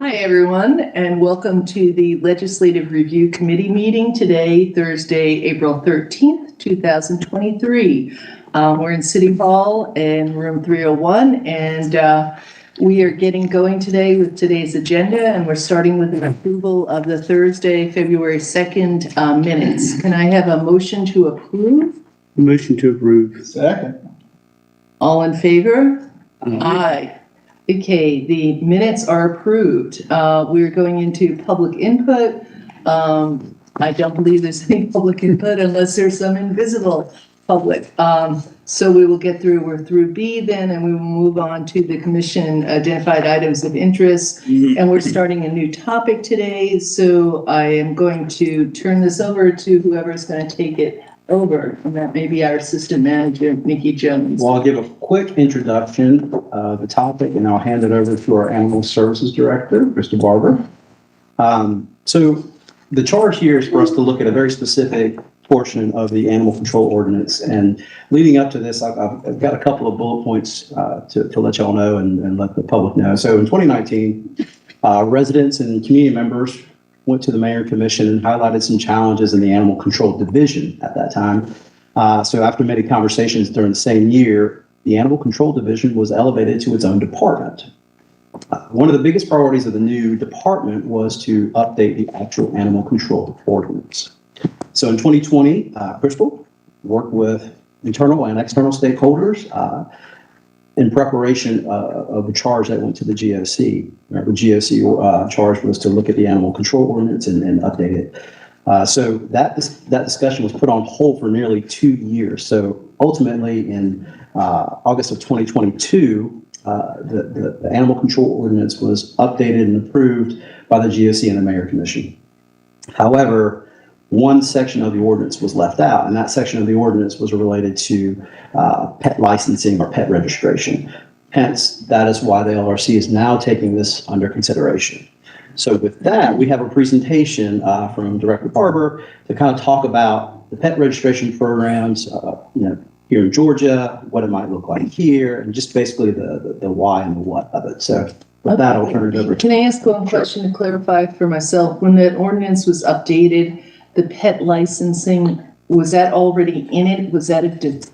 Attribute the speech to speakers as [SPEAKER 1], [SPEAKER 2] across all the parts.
[SPEAKER 1] Hi, everyone, and welcome to the Legislative Review Committee meeting today, Thursday, April 13th, 2023. We're in City Hall in room 301, and we are getting going today with today's agenda, and we're starting with an approval of the Thursday, February 2nd minutes. Can I have a motion to approve?
[SPEAKER 2] Motion to approve.
[SPEAKER 3] Second.
[SPEAKER 1] All in favor? Aye. Okay, the minutes are approved. We're going into public input. I don't believe there's any public input unless there's some invisible public. So we will get through, we're through B then, and we will move on to the commission identified items of interest. And we're starting a new topic today. So I am going to turn this over to whoever's going to take it over, and that may be our assistant manager, Nikki Jones.
[SPEAKER 2] Well, I'll give a quick introduction of the topic, and I'll hand it over to our Animal Services Director, Mr. Barber. So the charge here is for us to look at a very specific portion of the animal control ordinance. And leading up to this, I've got a couple of bullet points to let y'all know and let the public know. So in 2019, residents and community members went to the Mayor Commission and highlighted some challenges in the Animal Control Division at that time. So after many conversations during the same year, the Animal Control Division was elevated to its own department. One of the biggest priorities of the new department was to update the actual animal control ordinance. So in 2020, Crystal worked with internal and external stakeholders in preparation of the charge that went to the GOC. The GOC charge was to look at the animal control ordinance and update it. So that discussion was put on hold for nearly 2 years. So ultimately in August of 2022, the animal control ordinance was updated and approved by the GOC and the Mayor Commission. However, one section of the ordinance was left out, and that section of the ordinance was related to pet licensing or pet registration. Hence, that is why the LRC is now taking this under consideration. So with that, we have a presentation from Director Barber to kind of talk about the pet registration programs, here in Georgia, what it might look like here, and just basically the why and the what of it. So with that, I'll turn it over.
[SPEAKER 1] Can I ask one question to clarify for myself? When that ordinance was updated, the pet licensing, was that already in it? Was that a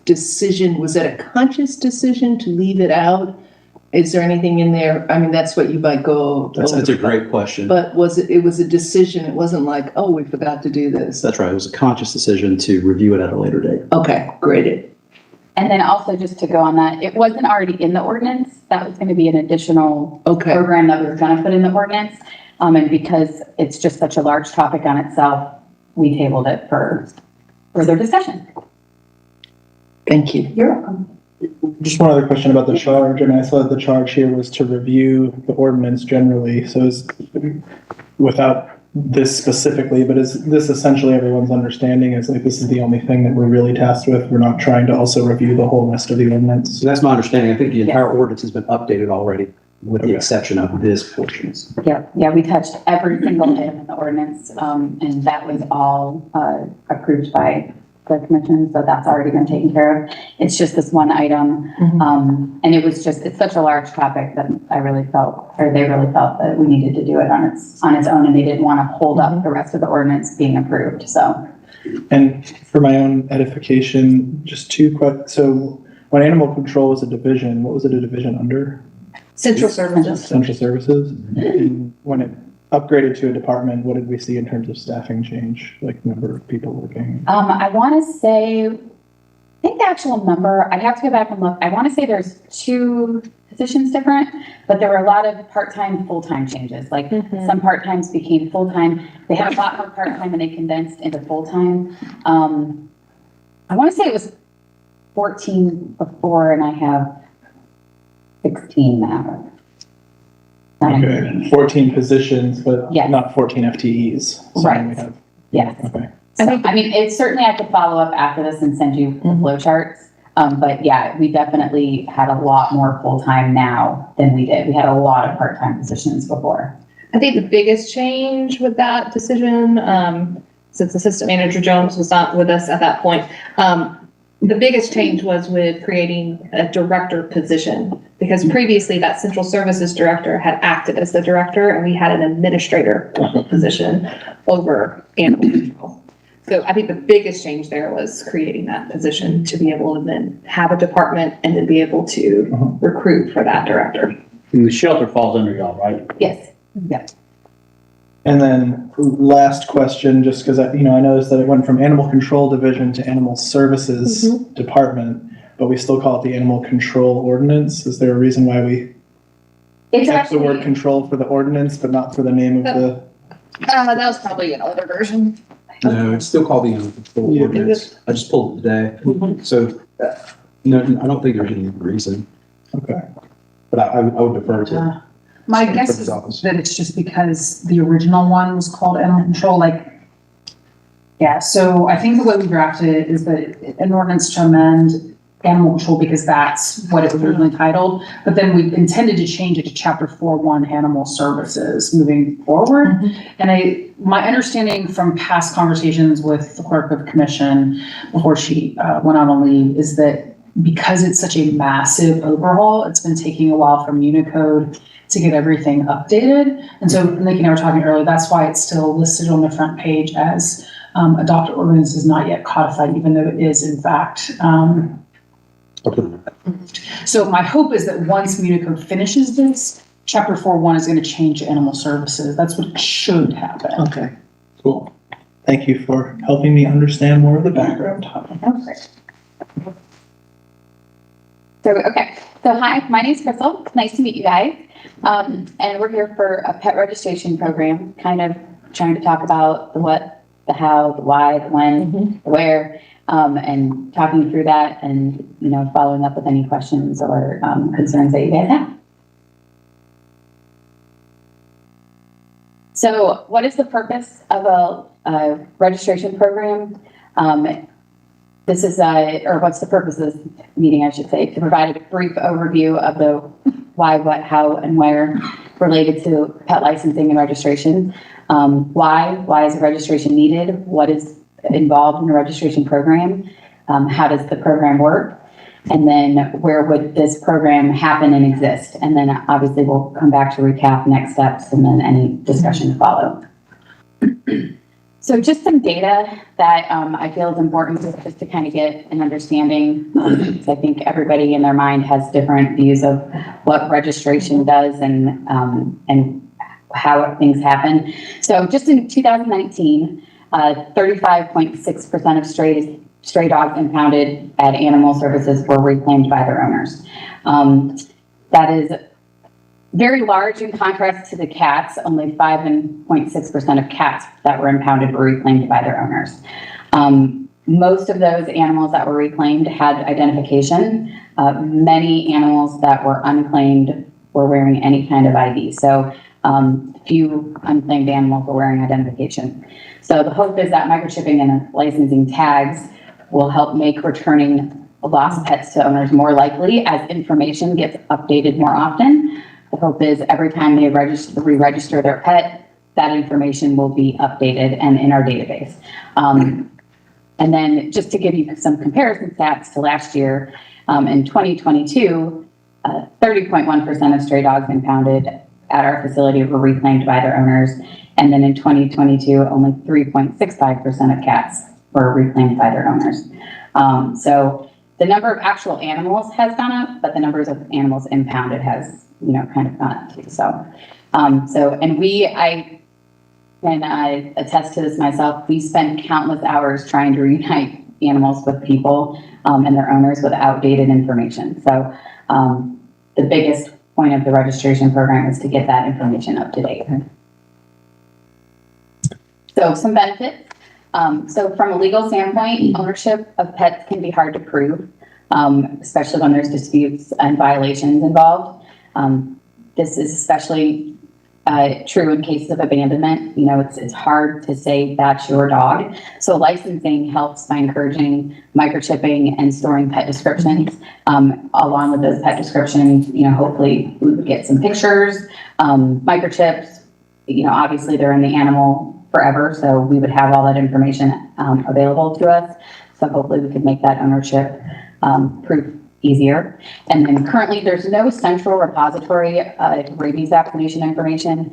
[SPEAKER 1] decision? Was that a conscious decision to leave it out? Is there anything in there? I mean, that's what you might go.
[SPEAKER 2] That's a great question.
[SPEAKER 1] But it was a decision. It wasn't like, oh, we forgot to do this.
[SPEAKER 2] That's right. It was a conscious decision to review it at a later date.
[SPEAKER 1] Okay, great.
[SPEAKER 4] And then also just to go on that, it wasn't already in the ordinance. That was going to be an additional program that we were going to put in the ordinance. And because it's just such a large topic on itself, we tabled it for further discussion.
[SPEAKER 1] Thank you.
[SPEAKER 4] You're welcome.
[SPEAKER 3] Just one other question about the charge. I mean, I thought the charge here was to review the ordinance generally. So is without this specifically, but is this essentially everyone's understanding is like, this is the only thing that we're really tasked with? We're not trying to also review the whole rest of the ordinance?
[SPEAKER 2] So that's my understanding. I think the entire ordinance has been updated already with the exception of this portion.
[SPEAKER 4] Yeah, we touched every single item in the ordinance, and that was all approved by the commission, so that's already been taken care of. It's just this one item, and it's such a large topic that they really felt that we needed to do it on its own, and they didn't want to hold up the rest of the ordinance being approved. So,
[SPEAKER 3] and for my own edification, just two questions. So when animal control was a division, what was it a division under?
[SPEAKER 4] Central Services.
[SPEAKER 3] Central Services. And when it upgraded to a department, what did we see in terms of staffing change, like number of people working?
[SPEAKER 4] I want to say, I think the actual number, I'd have to go back and look. I want to say there's 2 positions different, but there were a lot of part-time, full-time changes. Like some part-times became full-time. They had a lot more part-time and they condensed into full-time. I want to say it was 14 before, and I have 16 now.
[SPEAKER 3] Okay, 14 positions, but not 14 FTEs. So
[SPEAKER 4] Right. Yes.
[SPEAKER 3] Okay.
[SPEAKER 4] So, I mean, it's certainly, I could follow up after this and send you the flow charts. But yeah, we definitely had a lot more full-time now than we did. We had a lot of part-time positions before.
[SPEAKER 5] I think the biggest change with that decision, since Assistant Manager Jones was not with us at that point, the biggest change was with creating a director position, because previously that central services director had acted as the director and we had an administrator position over animal control. So I think the biggest change there was creating that position to be able to then have a department and then be able to recruit for that director.
[SPEAKER 6] And the shelter falls under y'all, right?
[SPEAKER 4] Yes. Yeah.
[SPEAKER 3] And then last question, just because I noticed that it went from Animal Control Division to Animal Services Department, but we still call it the Animal Control Ordinance. Is there a reason why we
[SPEAKER 4] It's
[SPEAKER 3] kept the word
[SPEAKER 4] actually,
[SPEAKER 3] control for the ordinance, but not for the name of the?
[SPEAKER 5] That was probably an older version.
[SPEAKER 2] No, it's still called the animal control
[SPEAKER 3] Yeah.
[SPEAKER 2] ordinance. I just pulled it today. So, no, I don't think there's any reason,
[SPEAKER 3] Okay.
[SPEAKER 2] but I would defer to.
[SPEAKER 7] My guess is that it's just because the original one was called animal control, yeah, so I think the way we drafted it is that an ordinance to amend animal control because that's what it was originally titled, but then we intended to change it to chapter 4.1 animal services moving forward. And my understanding from past conversations with the clerk of commission before she went out on leave is that because it's such a massive overhaul, it's been taking a while from Unicode to get everything updated. And so Nick and I were talking earlier, that's why it's still listed on the front page as adopted ordinance is not yet codified, even though it is in fact. So my hope is that once Unicode finishes this, chapter 4.1 is going to change to animal services. That's what should happen.
[SPEAKER 1] Okay.
[SPEAKER 2] Cool.
[SPEAKER 3] Thank you for helping me understand more of the background.
[SPEAKER 4] okay. So hi, my name's Crystal. Nice to meet you guys. And we're here for a pet registration program, kind of trying to talk about the what, the how, the why, the when, the where, and talking through that and, following up with any questions or concerns that you guys have. So what is the purpose of a registration program? This is, or what's the purpose of this meeting, I should say, to provide a brief overview of the why, what, how, and where related to pet licensing and registration. Why is a registration needed? What is involved in a registration program? How does the program work? And then where would this program happen and exist? And then obviously we'll come back to recap next steps and then any discussion to follow. So just some data that I feel is important just to kind of get an understanding. Because I think everybody in their mind has different views of what registration does and how things happen. So just in 2019, 35.6% of stray dogs impounded at animal services were reclaimed by their owners. That is very large in contrast to the cats. Only 5.6% of cats that were impounded were reclaimed by their owners. Most of those animals that were reclaimed had identification. Many animals that were unclaimed were wearing any kind of ID. So few unclaimed animals were wearing identification. So the hope is that microchipping and licensing tags will help make returning lost pets to owners more likely as information gets updated more often. The hope is every time they re-register their pet, that information will be updated and in our database. And then just to give you some comparison stats to last year, in 2022, 30.1% of stray dogs impounded at our facility were reclaimed by their owners. And then in 2022, only 3.65% of cats were reclaimed by their owners. So the number of actual animals has gone up, but the numbers of animals impounded has, kind of gone up too. So, I can attest to this myself. We spend countless hours trying to reunite animals with people and their owners with outdated information. So the biggest point of the registration program is to get that information up to date. So some benefits. So from a legal standpoint, ownership of pets can be hard to prove, especially when there's disputes and violations involved. This is especially true in cases of abandonment. It's hard to say that's your dog. So licensing helps by encouraging microchipping and storing pet descriptions. Along with those pet descriptions, hopefully we would get some pictures, microchips. Obviously they're in the animal forever, so we would have all that information available to us. So hopefully we can make that ownership proof easier. And then currently there's no central repository of rabies vaccination information.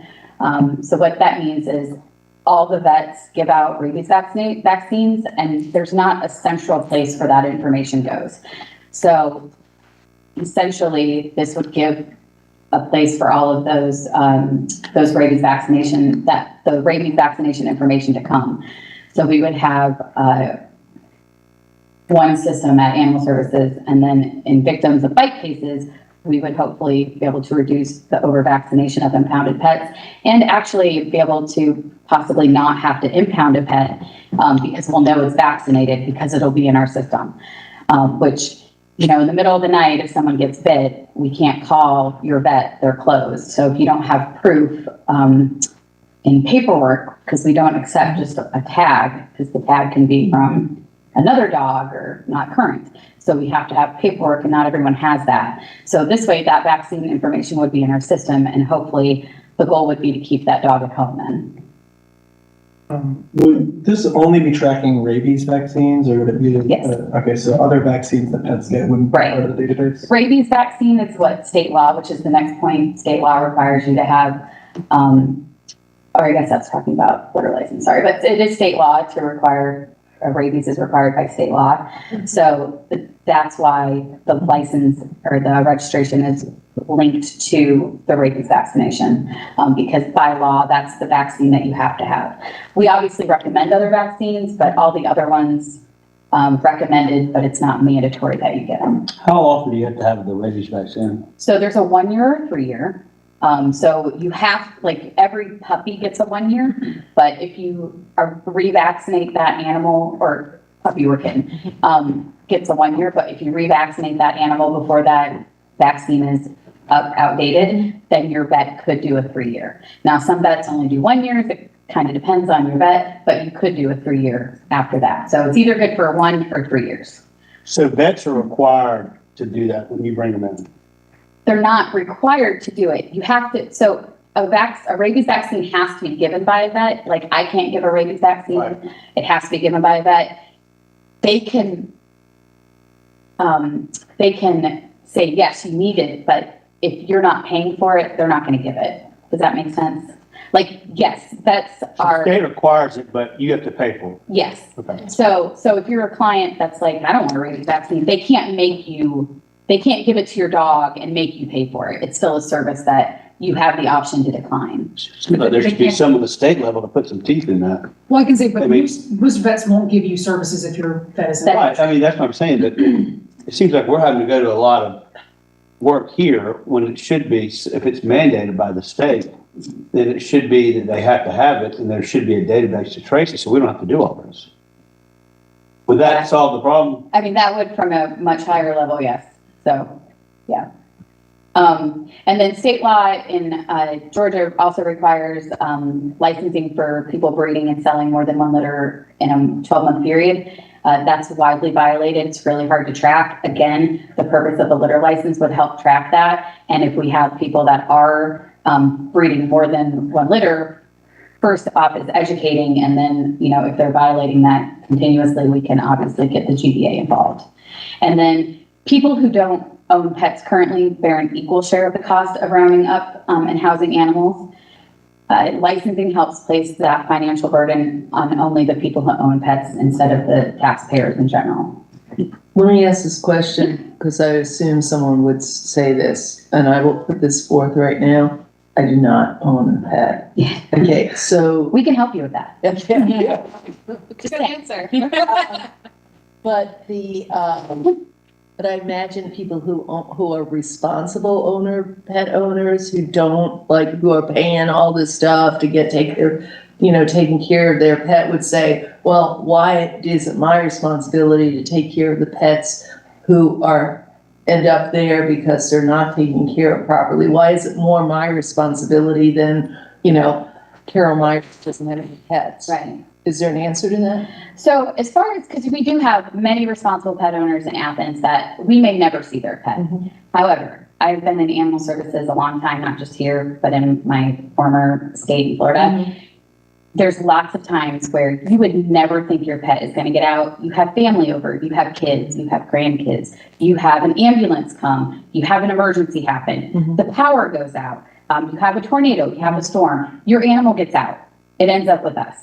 [SPEAKER 4] So what that means is all the vets give out rabies vaccines, and there's not a central place where that information goes. So essentially, this would give a place for all of those rabies vaccination, the rabies vaccination information to come. So we would have one system at Animal Services, and then in victims of bite cases, we would hopefully be able to reduce the over-vaccination of impounded pets and actually be able to possibly not have to impound a pet because we'll know it's vaccinated because it'll be in our system, which, you know, in the middle of the night, if someone gets bit, we can't call your vet, they're closed. So if you don't have proof in paperwork, because we don't accept just a tag, because the tag can be from another dog or not current. So we have to have paperwork, and not everyone has that. So this way, that vaccine information would be in our system, and hopefully the goal would be to keep that dog at home then.
[SPEAKER 3] Would this only be tracking rabies vaccines, or would it be?
[SPEAKER 4] Yes.
[SPEAKER 3] Okay, so other vaccines that pets get wouldn't be
[SPEAKER 4] Right.
[SPEAKER 3] part of the database?
[SPEAKER 4] Rabies vaccine is what state law, which is the next point, state law requires you to have, or I guess that's talking about litter license, sorry, but it is state law to require, rabies is required by state law. So that's why the license or the registration is linked to the rabies vaccination, because by law, that's the vaccine that you have to have. We obviously recommend other vaccines, but all the other ones recommended, but it's not mandatory that you get them.
[SPEAKER 6] How often do you have to have the rabies vaccine?
[SPEAKER 4] So there's a 1 year or 3 year. So you have, like, every puppy gets a 1 year, but if you revaccinate that animal, or puppy or kitten, gets a 1 year, but if you revaccinate that animal before that vaccine is outdated, then your vet could do a 3 year. Now, some vets only do 1 year. It kind of depends on your vet, but you could do a 3 year after that. So it's either good for 1 or 3 years.
[SPEAKER 6] So vets are required to do that when you bring them in?
[SPEAKER 4] They're not required to do it. You have to, so a rabies vaccine has to be given by a vet. Like, I can't give a rabies vaccine.
[SPEAKER 6] Right.
[SPEAKER 4] It has to be given by a vet. They can say, yes, you need it, but if you're not paying for it, they're not going to give it. Does that make sense? Like, yes, vets are.
[SPEAKER 6] The state requires it, but you have to pay for it.
[SPEAKER 4] Yes.
[SPEAKER 6] Okay.
[SPEAKER 4] So if you're a client that's like, I don't want a rabies vaccine, they can't give it to your dog and make you pay for it. It's still a service that you have the option to decline.
[SPEAKER 6] Seems like there should be some at the state level to put some teeth in that.
[SPEAKER 7] Well, I can say, but
[SPEAKER 6] I mean-
[SPEAKER 7] most vets won't give you services if your vet isn't.
[SPEAKER 6] Right, I mean, that's what I'm saying, but it seems like we're having to go to a lot of work here when it should be, if it's mandated by the state, then it should be that they have to have it, and there should be a database to trace it, so we don't have to do all this. Would that solve the problem?
[SPEAKER 4] I mean, that would from a much higher level, yes. So, yeah. And then state law in Georgia also requires licensing for people breeding and selling more than 1 litter in a 12-month period. That's widely violated. It's really hard to track. Again, the purpose of the litter license would help track that. And if we have people that are breeding more than 1 litter, first off is educating, and then, you know, if they're violating that continuously, we can obviously get the GBA involved. And then people who don't own pets currently bear an equal share of the cost of rounding up and housing animals. Licensing helps place that financial burden on only the people who own pets instead of the taxpayers in general.
[SPEAKER 8] Let me ask this question, because I assume someone would say this, and I will put this forth right now. I do not own a pet.
[SPEAKER 4] Yeah.
[SPEAKER 8] Okay, so.
[SPEAKER 4] We can help you with that.
[SPEAKER 8] Yeah.
[SPEAKER 5] Good answer.
[SPEAKER 8] But but I imagine people who are responsible pet owners who don't, like, who are paying all this stuff to taking care of their pet would say, well, why is it my responsibility to take care of the pets who end up there because they're not taken care of properly? Why is it more my responsibility than, Carol Myers doesn't have any pets?
[SPEAKER 4] Right.
[SPEAKER 8] Is there an answer to that?
[SPEAKER 4] So as far as, because we do have many responsible pet owners in Athens that we may never see their pet.
[SPEAKER 8] Mm-hmm.
[SPEAKER 4] However, I've been in animal services a long time, not just here, but in my former state in Florida. there's lots of times where you would never think your pet is going to get out. You have family over, you have kids, you have grandkids, you have an ambulance come, you have an emergency happen, the power goes out, you have a tornado, you have a storm, your animal gets out, it ends up with us.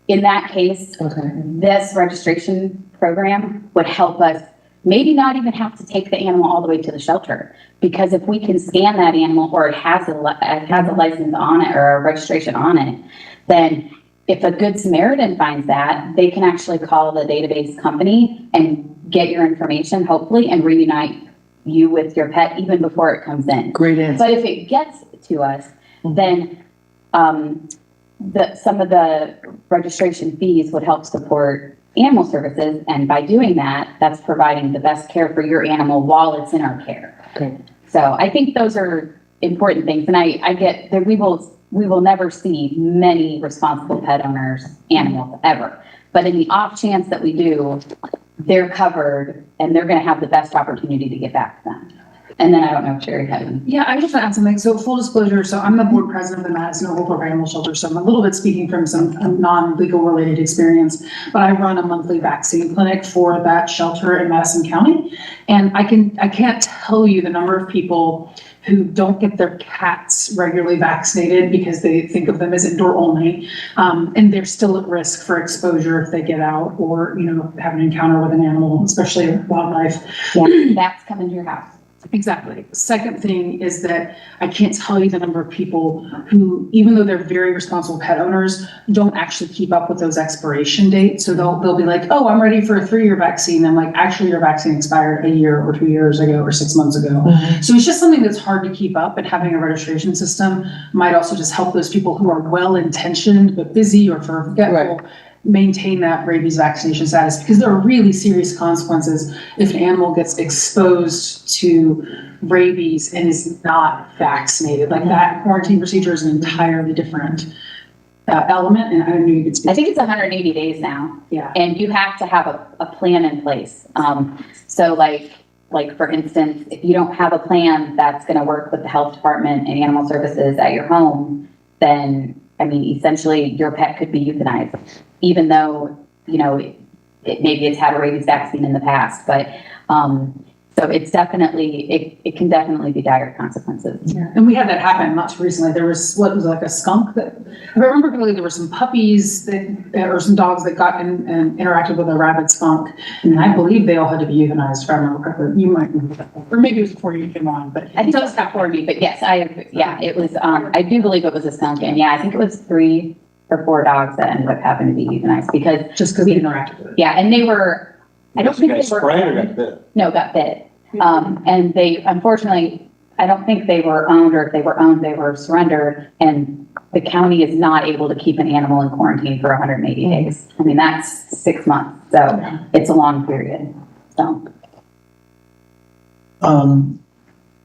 [SPEAKER 4] In that case, this registration program would help us maybe not even have to take the animal all the way to the shelter. Because if we can scan that animal or it has a license on it or a registration on it, then if a Good Samaritan finds that, they can actually call the database company and get your information, hopefully, and reunite you with your pet even before it comes in.
[SPEAKER 8] Great answer.
[SPEAKER 4] But if it gets to us, then some of the registration fees would help support animal services. And by doing that, that's providing the best care for your animal while it's in our care.
[SPEAKER 8] Okay.
[SPEAKER 4] So I think those are important things. And I get that we will never see many responsible pet owners, animals ever. But in the off chance that we do, they're covered and they're going to have the best opportunity to get back to them. And then I don't know if Sherry had any.
[SPEAKER 7] Yeah, I just want to add something. So full disclosure, so I'm the board president of the Madison Local Animal Shelter. So I'm a little bit speaking from some non-legal related experience, but I run a monthly vaccine clinic for that shelter in Madison County. And I can't tell you the number of people who don't get their cats regularly vaccinated because they think of them as indoor only. And they're still at risk for exposure if they get out or, have an encounter with an animal, especially wildlife.
[SPEAKER 4] Yeah, that's coming to your house.
[SPEAKER 7] Exactly. Second thing is that I can't tell you the number of people who, even though they're very responsible pet owners, don't actually keep up with those expiration dates. So they'll be like, oh, I'm ready for a 3-year vaccine. I'm like, actually, your vaccine expired 1 year or 2 years ago or 6 months ago. So it's just something that's hard to keep up, and having a registration system might also just help those people who are well-intentioned but busy or forgetful. Right. Maintain that rabies vaccination status, because there are really serious consequences if an animal gets exposed to rabies and is not vaccinated. Like that quarantine procedure is an entirely different element, and I knew you could speak.
[SPEAKER 4] I think it's 180 days now.
[SPEAKER 7] Yeah.
[SPEAKER 4] And you have to have a plan in place. So like for instance, if you don't have a plan that's going to work with the health department and animal services at your home, then essentially your pet could be euthanized, even though, maybe it's had a rabies vaccine in the past, but, so it's definitely, it can definitely be dire consequences.
[SPEAKER 7] Yeah. And we had that happen not too recently. There was like a skunk that, if I remember correctly, there were some puppies or some dogs that got in and interacted with a rabid skunk. And I believe they all had to be euthanized, if I remember correctly. You might remember that. Or maybe it was before you came on, but.
[SPEAKER 4] I think it was before me, but yes, it was, I do believe it was a skunk. And yeah, I think it was 3 or 4 dogs that ended up having to be euthanized because.
[SPEAKER 7] Just because they interacted with it.
[SPEAKER 4] Yeah, and they were, I don't think they were.
[SPEAKER 6] Sprayed or got bit?
[SPEAKER 4] No, got bit. And they, unfortunately, I don't think they were owned, or if they were owned, they were surrendered. And the county is not able to keep an animal in quarantine for 180 days. That's 6 months. So it's a long period. So.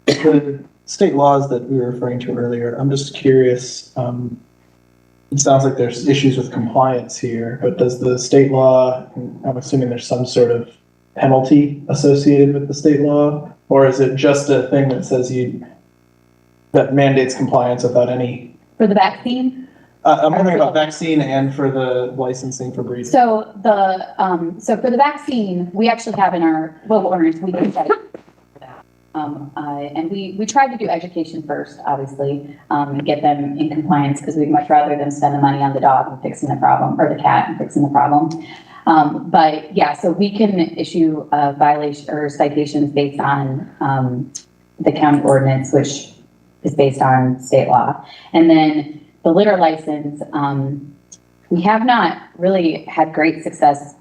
[SPEAKER 3] The state laws that we were referring to earlier, I'm just curious, it sounds like there's issues with compliance here, but does the state law, I'm assuming there's some sort of penalty associated with the state law, or is it just a thing that says that mandates compliance without any?
[SPEAKER 4] For the vaccine?
[SPEAKER 3] I'm wondering about vaccine and for the licensing for breeding.
[SPEAKER 4] So for the vaccine, we actually have in our local ordinance, we can set it. And we tried to do education first, obviously, and get them in compliance, because we'd much rather them spend the money on the dog and fixing the problem, or the cat and fixing the problem. But yeah, so we can issue a violation or citations based on the county ordinance, which is based on state law. And then the litter license, we have not really had great success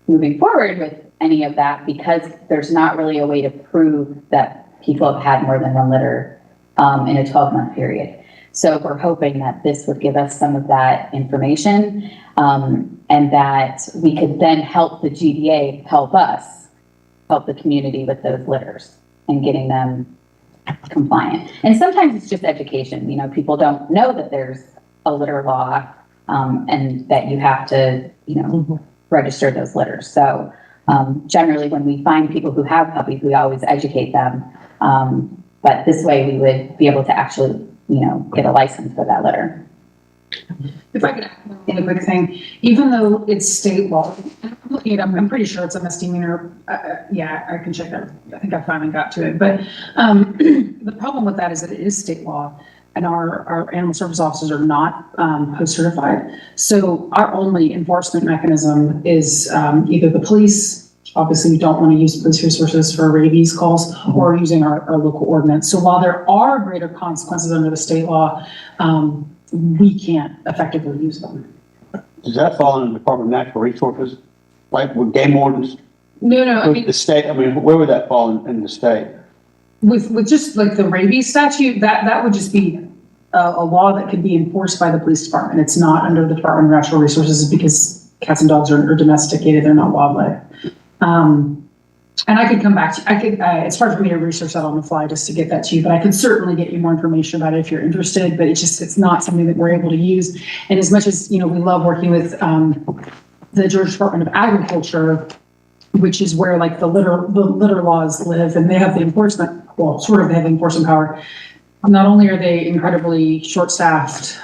[SPEAKER 4] moving forward with any of that, because there's not really a way to prove that people have had more than 1 litter in a 12-month period. So we're hoping that this would give us some of that information, and that we could then help the GDA help the community with those litters and getting them compliant. And sometimes it's just education. People don't know that there's a litter law, and that you have to, register those litters. So generally, when we find people who have puppies, we always educate them. But this way we would be able to actually, get a license for that litter.
[SPEAKER 7] If I could add one really quick thing, even though it's state law, I'm looking it up, I'm pretty sure it's a misdemeanor. Yeah, I can check that. I think I finally got to it. But the problem with that is that it is state law and our animal service officers are not post-certified. So our only enforcement mechanism is either the police. Obviously, we don't want to use police resources for rabies calls or using our local ordinance. So while there are greater consequences under the state law, we can't effectively use them.
[SPEAKER 6] Does that fall in the Department of Natural Resources? Like with game wardens?
[SPEAKER 7] No, I
[SPEAKER 6] With
[SPEAKER 7] mean,
[SPEAKER 6] the state, I mean, where would that fall in the state?
[SPEAKER 7] with just like the rabies statute, that would just be a law that could be enforced by the police department. It's not under the Department of Natural Resources because cats and dogs are domesticated, they're not wildlife. And I could come back to, it's hard for me to research that on the fly just to get that to you, but I could certainly get you more information about it if you're interested, but it's not something that we're able to use. And as much as, we love working with, the Georgia Department of Agriculture, which is where like the litter laws live, and they have the enforcement, well, sort of they have the enforcement power. Not only are they incredibly short-staffed,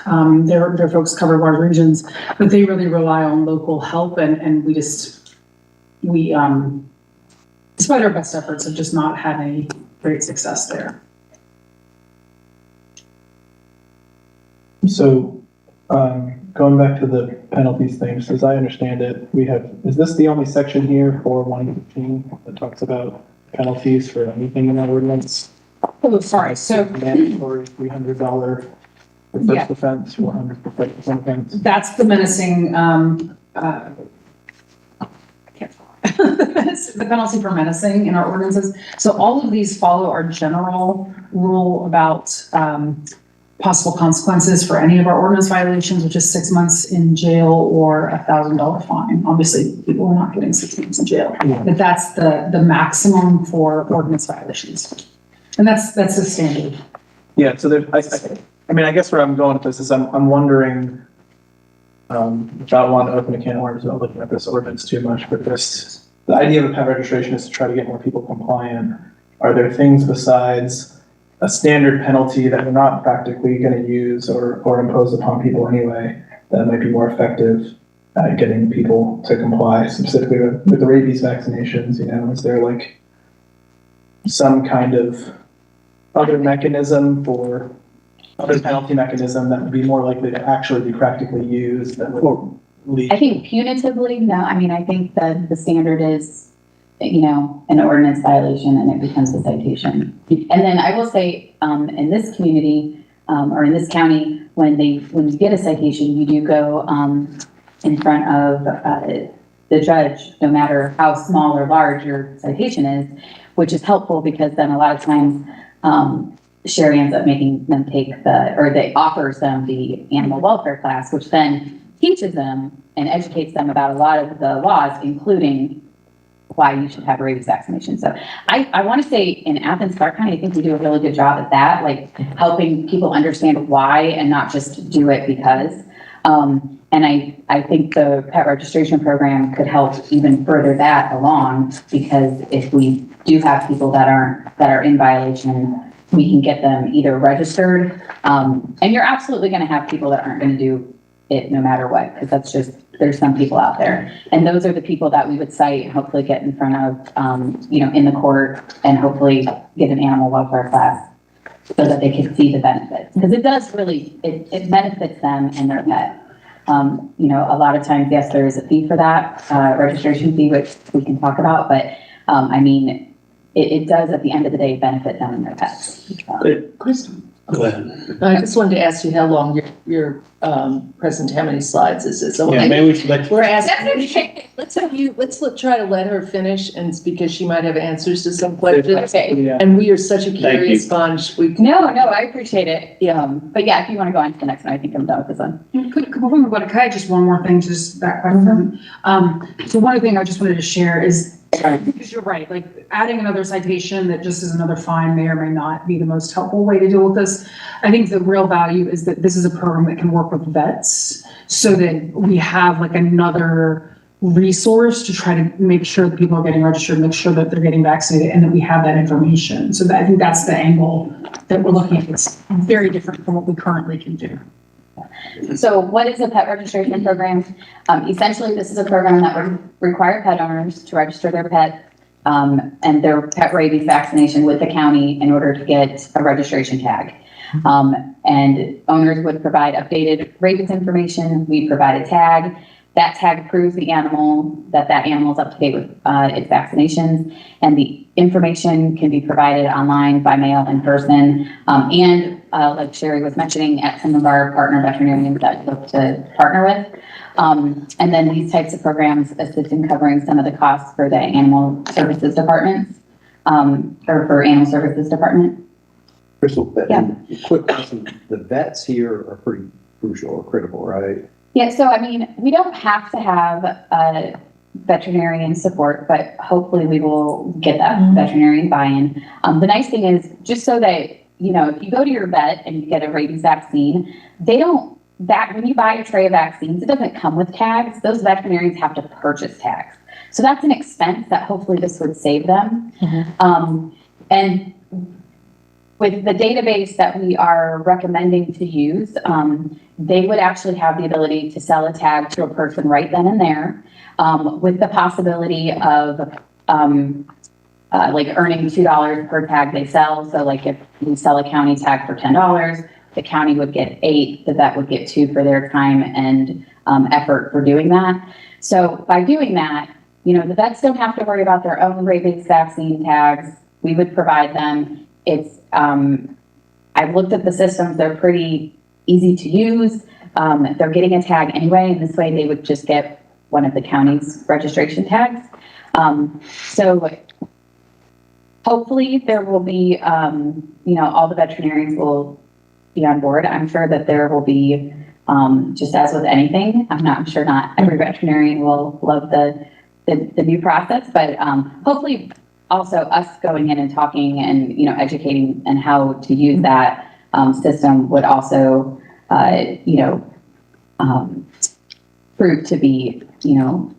[SPEAKER 7] their folks cover large regions, but they really rely on local help, and we despite our best efforts, have just not had any great success there.
[SPEAKER 3] So, going back to the penalties things, as I understand it, is this the only section here for 115 that talks about penalties for anything in that ordinance?
[SPEAKER 7] Oh, sorry, so
[SPEAKER 3] Mandatory $300 for
[SPEAKER 7] Yeah.
[SPEAKER 3] first offense, 400 for second offense.
[SPEAKER 7] that's the menacing, I can't the penalty for menacing in our ordinances. So all of these follow our general rule about possible consequences for any of our ordinance violations, which is 6 months in jail or $1,000 fine. Obviously, people are not getting 6 months in jail, but that's the maximum for ordinance violations. And that's the standard.
[SPEAKER 3] Yeah, so I guess where I'm going with this is I'm wondering, without wanting to open a can of worms about looking at this ordinance too much, but the idea of a pet registration is to try to get more people compliant. Are there things besides a standard penalty that we're not practically going to use or impose upon people anyway that might be more effective at getting people to comply, specifically with the rabies vaccinations? Is there like some kind of other mechanism for other penalty mechanism that would be more likely to actually be practically used that would lead?
[SPEAKER 4] I think punitively, no. I mean, I think that the standard is, an ordinance violation and it becomes a citation. And then I will say, in this community, or in this county, when you get a citation, you do go, in front of, the judge, no matter how small or large your citation is, which is helpful because then a lot of times, Sherry ends up making them they offers them the animal welfare class, which then teaches them and educates them about a lot of the laws, including why you should have a rabies vaccination. So I want to say in Athens-Clarke County, I think we do a really good job at that, like helping people understand why and not just do it because. And I think the pet registration program could help even further that along, because if we do have people that are in violation, we can get them either registered. And you're absolutely going to have people that aren't going to do it no matter what, because there's some people out there. And those are the people that we would cite and hopefully get in front of, in the court, and hopefully get an animal welfare class so that they can see the benefits. Because it does really, it benefits them and their pet. A lot of times, yes, there is a fee for that, registration fee, which we can talk about, but it does at the end of the day benefit them and their pets.
[SPEAKER 8] Kristen,
[SPEAKER 6] Go ahead.
[SPEAKER 8] I just wanted to ask you how long your present, how many slides is it? So
[SPEAKER 6] Yeah, maybe we should let
[SPEAKER 8] we're asking, let's try to let her finish, and because she might have answers to some questions.
[SPEAKER 4] Okay.
[SPEAKER 3] Yeah.
[SPEAKER 8] And we are such a curious
[SPEAKER 6] you.
[SPEAKER 8] bunch.
[SPEAKER 4] No, I appreciate it. But yeah, if you want to go on to the next one, I think I'm done with this one.
[SPEAKER 7] Could I just one more thing, just that question? So one thing I just wanted to share is, because you're right, like adding another citation that just is another fine may or may not be the most helpful way to deal with this. I think the real value is that this is a program that can work with vets so that we have like another resource to try to make sure that people are getting registered, make sure that they're getting vaccinated, and that we have that information. So I think that's the angle that we're looking at. It's very different from what we currently can do.
[SPEAKER 4] So what is a pet registration program? Essentially, this is a program that would require pet owners to register their pet and their pet rabies vaccination with the county in order to get a registration tag. And owners would provide updated rabies information. We provide a tag. That tag proves the animal, that animal is up to date with its vaccinations, and the information can be provided online, by mail, in person, and like Sherry was mentioning, at some of our partner veterinarians that we look to partner with. And then these types of programs assist in covering some of the costs for the animal services departments, or for animal services department.
[SPEAKER 2] Crystal,
[SPEAKER 4] Yeah.
[SPEAKER 2] quick question, the vets here are pretty crucial or critical, right?
[SPEAKER 4] Yeah, so I mean, we don't have to have veterinarian support, but hopefully we will get that veterinarian buy-in. The nice thing is, just so that, you know, if you go to your vet and you get a rabies vaccine, when you buy a tray of vaccines, it doesn't come with tags. Those veterinarians have to purchase tags. So that's an expense that hopefully this would save them. And with the database that we are recommending to use, they would actually have the ability to sell a tag to a person right then and there, with the possibility of like earning $2 per tag they sell. So like if we sell a county tag for $10, the county would get $8, the vet would get $2 for their time and effort for doing that. So by doing that, you know, the vets don't have to worry about their own rabies vaccine tags. We would provide them. It's, I've looked at the systems, they're pretty easy to use. They're getting a tag anyway, and this way they would just get one of the county's registration tags. So hopefully there will be, you know, all the veterinarians will be on board. I'm sure that there will be, just as with anything, I'm sure not every veterinarian will love the new process, but hopefully also us going in and talking and, you know, educating and how to use that system would also, you know, prove to be, you know,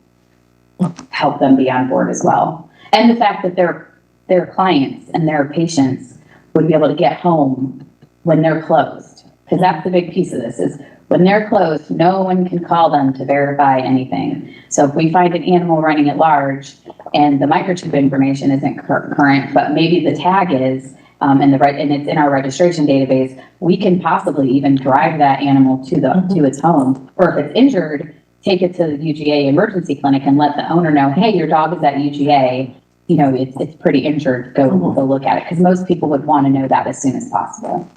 [SPEAKER 4] help them be on board as well. And the fact that their clients and their patients would be able to get home when they're closed. Because that's the big piece of this is when they're closed, no one can call them to verify anything. So if we find an animal running at large and the microchip information isn't current, but maybe the tag is, and it's in our registration database, we can possibly even drive that animal to its home. Or if it's injured, take it to the UGA emergency clinic and let the owner know, hey, your dog is at UGA. You know, it's pretty injured. Go look at it, because most people would want to know that as soon as possible.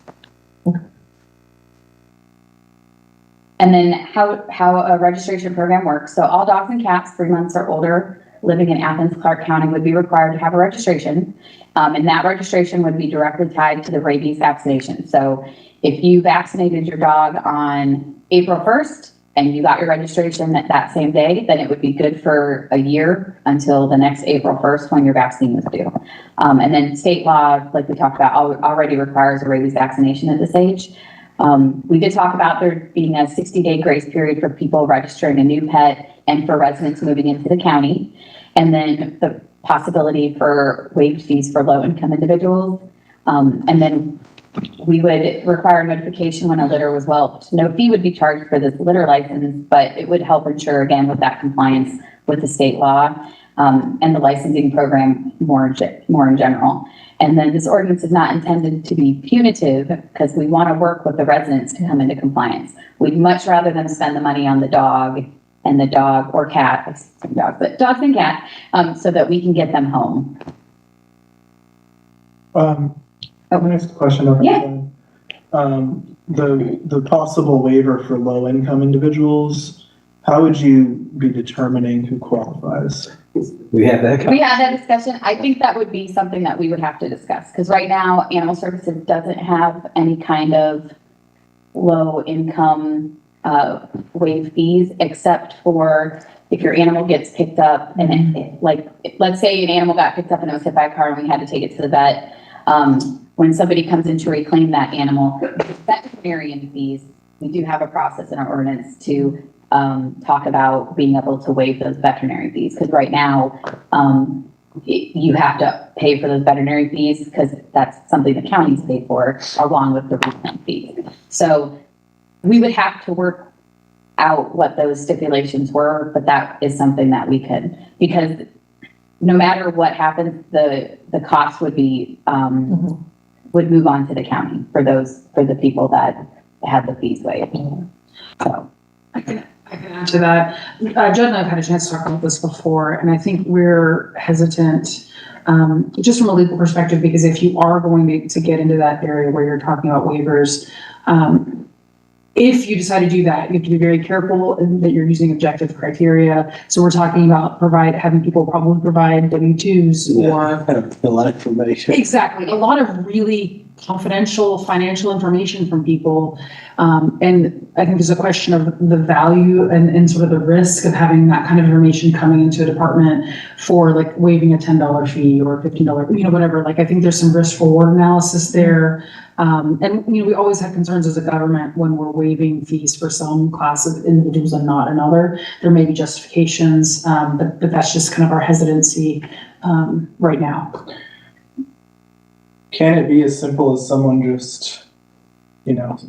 [SPEAKER 4] And then how a registration program works. So all dogs and cats 3 months or older living in Athens-Clarke County would be required to have a registration. And that registration would be directly tied to the rabies vaccination. So if you vaccinated your dog on April 1st and you got your registration that same day, then it would be good for a year until the next April 1st when your vaccine was due. And then state law, like we talked about, already requires a rabies vaccination at this age. We did talk about there being a 60-day grace period for people registering a new pet and for residents moving into the county. And then the possibility for waived fees for low-income individuals. And then we would require notification when a litter was whelped. No fee would be charged for this litter license, but it would help ensure, again, with that compliance with the state law and the licensing program more in general. And then this ordinance is not intended to be punitive because we want to work with the residents to come into compliance. We'd much rather them spend the money on the dog or cat, but dogs and cats, so that we can get them home.
[SPEAKER 3] Can I ask a question about that? The possible waiver for low income individuals, how would you be determining who qualifies?
[SPEAKER 2] We had that.
[SPEAKER 4] We had that discussion. I think that would be something that we would have to discuss because right now Animal Services doesn't have any kind of low income waive fees except for if your animal gets picked up and let's say an animal got picked up and it was hit by a car and we had to take it to the vet. When somebody comes in to reclaim that animal, veterinarian fees, we do have a process in our ordinance to talk about being able to waive those veterinary fees. Because right now, you have to pay for those veterinary fees because that's something the counties pay for along with the reclaim fees. So we would have to work out what those stipulations were, but that is something that we could, because no matter what happens, the cost would be, would move on to the county for the people that had the fees waived. So.
[SPEAKER 7] I can add to that. Judd and I have had a chance to talk about this before, and I think we're hesitant, just from a legal perspective, because if you are going to get into that area where you're talking about waivers, if you decide to do that, you have to be very careful that you're using objective criteria. So we're talking about having people probably provide W-2s or.
[SPEAKER 2] A lot of information.
[SPEAKER 7] Exactly. A lot of really confidential financial information from people. And I think there's a question of the value and sort of the risk of having that kind of information coming into a department for like waiving a $10 fee or $15, whatever. Like, I think there's some risk reward analysis there. And we always have concerns as a government when we're waiving fees for some class of individuals and not another. There may be justifications, but that's just kind of our hesitancy right now.
[SPEAKER 3] Can it be as simple as someone just,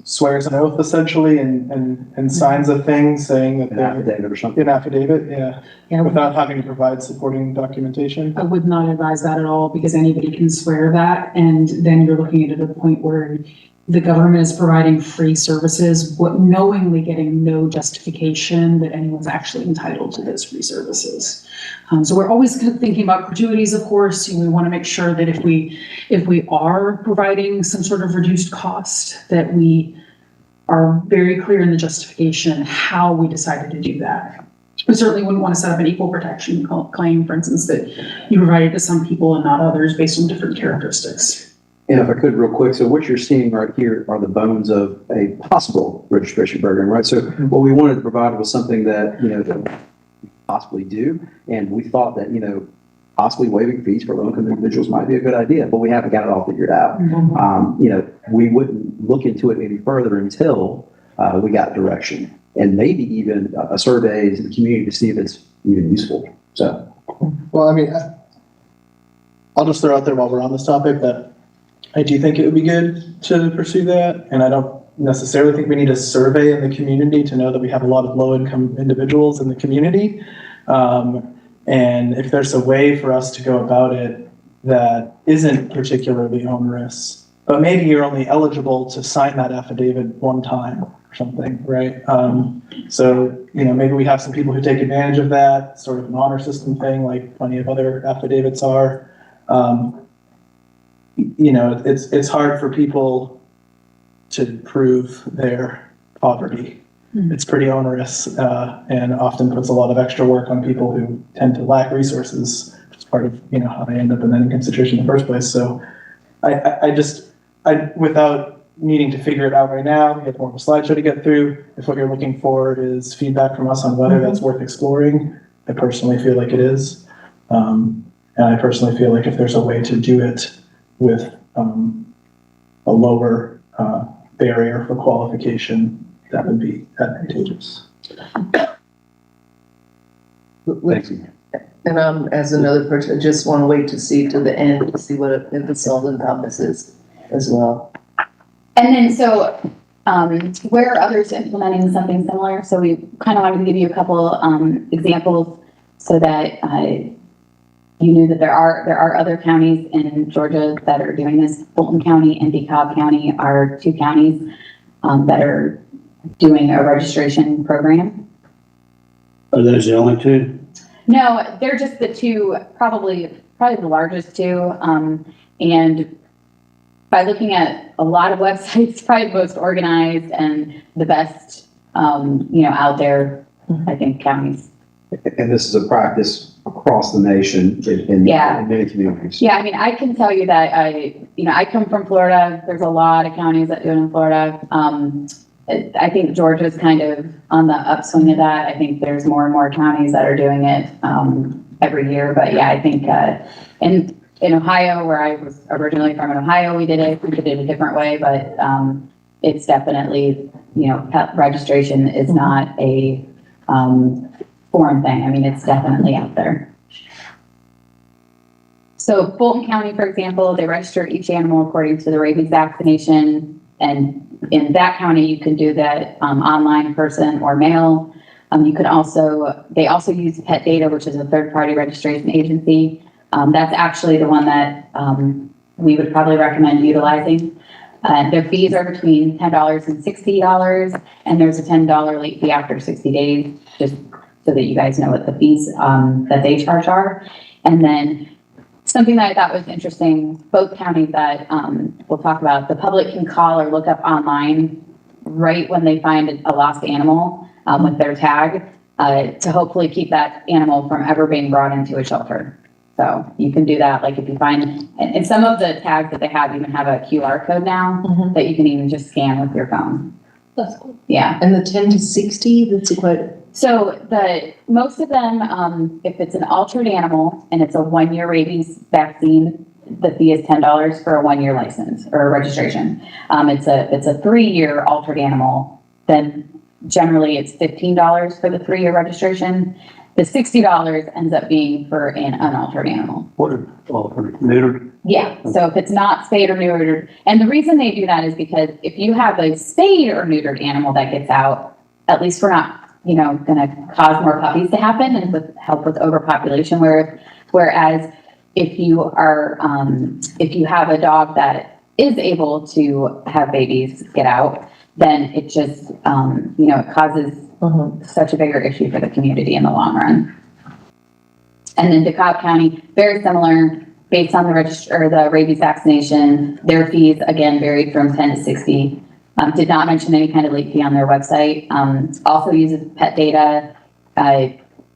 [SPEAKER 3] swears an oath essentially and signs a thing saying that
[SPEAKER 2] An
[SPEAKER 3] they're
[SPEAKER 2] affidavit or something.
[SPEAKER 3] an affidavit,
[SPEAKER 7] Yeah,
[SPEAKER 3] without having to provide supporting documentation?
[SPEAKER 7] I would not advise that at all, because anybody can swear that, and then you're looking at it at a point where the government is providing free services, knowingly getting no justification that anyone's actually entitled to those free services. So we're always thinking about gratuities, of course. We want to make sure that if we are providing some sort of reduced cost, that we are very clear in the justification how we decided to do that. We certainly wouldn't want to set up an equal protection claim, for instance, that you provided to some people and not others based on different characteristics.
[SPEAKER 2] And if I could real quick, so what you're seeing right here are the bones of a possible registration program, right? So what we wanted to provide was something that, that we possibly do. And we thought that, possibly waiving fees for low-income individuals might be a good idea, but we haven't got it all figured out. We wouldn't look into it any further until we got direction and maybe even a survey in the community to see if it's even useful. So.
[SPEAKER 3] Well, I'll just throw out there while we're on this topic that I do think it would be good to pursue that. And I don't necessarily think we need a survey in the community to know that we have a lot of low-income individuals in the community. And if there's a way for us to go about it that isn't particularly onerous, but maybe you're only eligible to sign that affidavit one time or something, right? So, maybe we have some people who take advantage of that, sort of an honor system thing, like plenty of other affidavits are. It's hard for people to prove their poverty. It's pretty onerous, and often puts a lot of extra work on people who tend to lack resources, which is part of, how they end up in that income situation in the first place. So I without needing to figure it out right now, we have more of a slideshow to get through. If what you're looking for is feedback from us on whether that's worth exploring, I personally feel like it is. And I personally feel like if there's a way to do it with a lower barrier for qualification, that would be advantageous.
[SPEAKER 2] Thank you.
[SPEAKER 8] And as another person, I just want to wait to see to the end to see what if it's all encompasses as well.
[SPEAKER 4] And then where are others implementing something similar? So we kind of wanted to give you a couple examples so that you knew that there are other counties in Georgia that are doing this. Fulton County and DeKalb County are two counties that are doing a registration program.
[SPEAKER 6] Are those the only two?
[SPEAKER 4] No, they're just the two, probably the largest two. And by looking at a lot of websites, probably the most organized and the best, out there, I think, counties.
[SPEAKER 2] And this is a practice across the nation in many communities.
[SPEAKER 4] Yeah, I can tell you that I come from Florida. There's a lot of counties that do it in Florida. I think Georgia's kind of on the upswing of that. I think there's more and more counties that are doing it every year. But yeah, I think in Ohio, where I was originally from, in Ohio, we did it a different way. But it's definitely, pet registration is not a foreign thing. It's definitely out there. So Fulton County, for example, they register each animal according to the rabies vaccination, and in that county, you can do that, online, person or mail. You can also, they also use Pet Data, which is a third-party registration agency. That's actually the one that, we would probably recommend utilizing. Their fees are between $10 and $60, and there's a $10 late fee after 60 days, just so that you guys know what the fees, that they charge are. And then something that I thought was interesting, both counties that, we'll talk about, the public can call or look up online right when they find a lost animal, with their tag, to hopefully keep that animal from ever being brought into a shelter. So you can do that, like if you find, and some of the tags that they have even have a QR code now that you can even just scan with your phone.
[SPEAKER 8] That's cool.
[SPEAKER 4] Yeah.
[SPEAKER 8] And the 10 to 60, that's quite,
[SPEAKER 4] So most of them, if it's an altered animal and it's a 1-year rabies vaccine, the fee is $10 for a 1-year license or a registration. It's a 3-year altered animal, then generally it's $15 for the 3-year registration. The $60 ends up being for an unaltered animal.
[SPEAKER 6] Neutered?
[SPEAKER 4] Yeah, so if it's not spayed or neutered, and the reason they do that is because if you have a spayed or neutered animal that gets out, at least we're not, gonna cause more puppies to happen and help with overpopulation, whereas if you are, if you have a dog that is able to have babies get out, then it just, it causes such a bigger issue for the community in the long run. And then DeKalb County, very similar, based on the rabies vaccination. Their fees, again, varied from 10 to 60. Did not mention any kind of late fee on their website. Also uses Pet Data.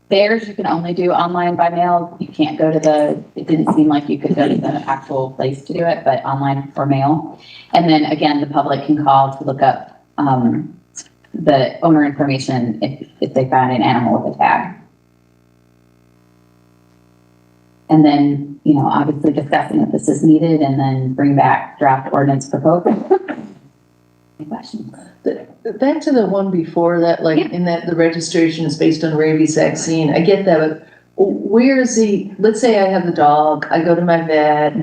[SPEAKER 4] Theirs you can only do online by mail. You can't go to it didn't seem like you could go to the actual place to do it, but online or mail. And then again, the public can call to look up the owner information if they found an animal with a tag. And then, obviously discussing if this is needed and then bring back draft ordinance proposal. Any questions?
[SPEAKER 8] back to the one before that, like in that the registration is based on rabies vaccine. I get that, but where is let's say I have the dog, I go to my vet,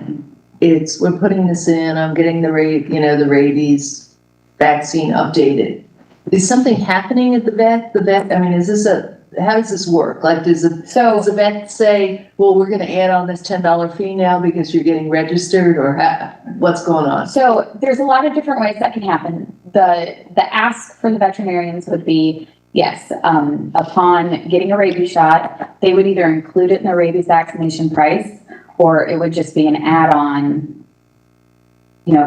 [SPEAKER 8] we're putting this in, I'm getting the rabies vaccine updated. Is something happening at the vet? I mean, how does this work? Like, does the vet say, well, we're going to add on this $10 fee now because you're getting registered, or what's going on?
[SPEAKER 4] So there's a lot of different ways that can happen. The ask for the veterinarians would be, yes, upon getting a rabies shot, they would either include it in the rabies vaccination price, or it would just be an add-on,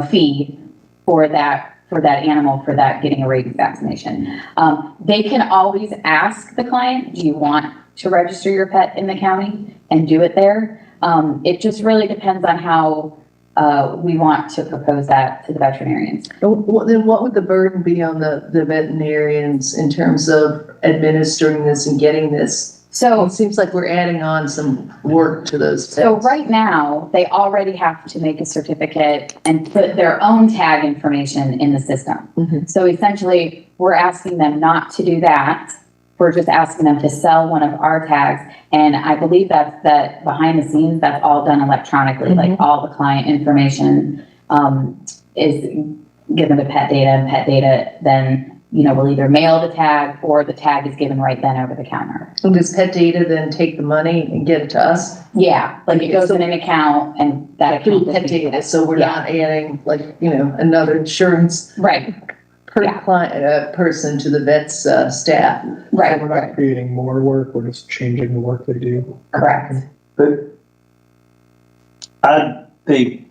[SPEAKER 4] fee for that animal for that getting a rabies vaccination. They can always ask the client, do you want to register your pet in the county and do it there? It just really depends on how we want to propose that to the veterinarians.
[SPEAKER 8] Then what would the burden be on the veterinarians in terms of administering this and getting this?
[SPEAKER 4] So
[SPEAKER 8] it seems like we're adding on some work to those vets.
[SPEAKER 4] So right now, they already have to make a certificate and put their own tag information in the system.
[SPEAKER 8] Mm-hmm.
[SPEAKER 4] So essentially, we're asking them not to do that. We're just asking them to sell one of our tags. And I believe that behind the scenes, that's all done electronically. Mm-hmm. Like all the client information is given to Pet Data, and Pet Data then will either mail the tag or the tag is given right then over the counter.
[SPEAKER 8] And does Pet Data then take the money and get it to us?
[SPEAKER 4] Yeah, like it goes in an account and that account.
[SPEAKER 8] Through Pet Data, so we're not adding another insurance.
[SPEAKER 4] Right.
[SPEAKER 8] Per person to the vet's staff.
[SPEAKER 4] Right.
[SPEAKER 3] We're not creating more work, we're just changing the work they do.
[SPEAKER 4] Correct.
[SPEAKER 6] But I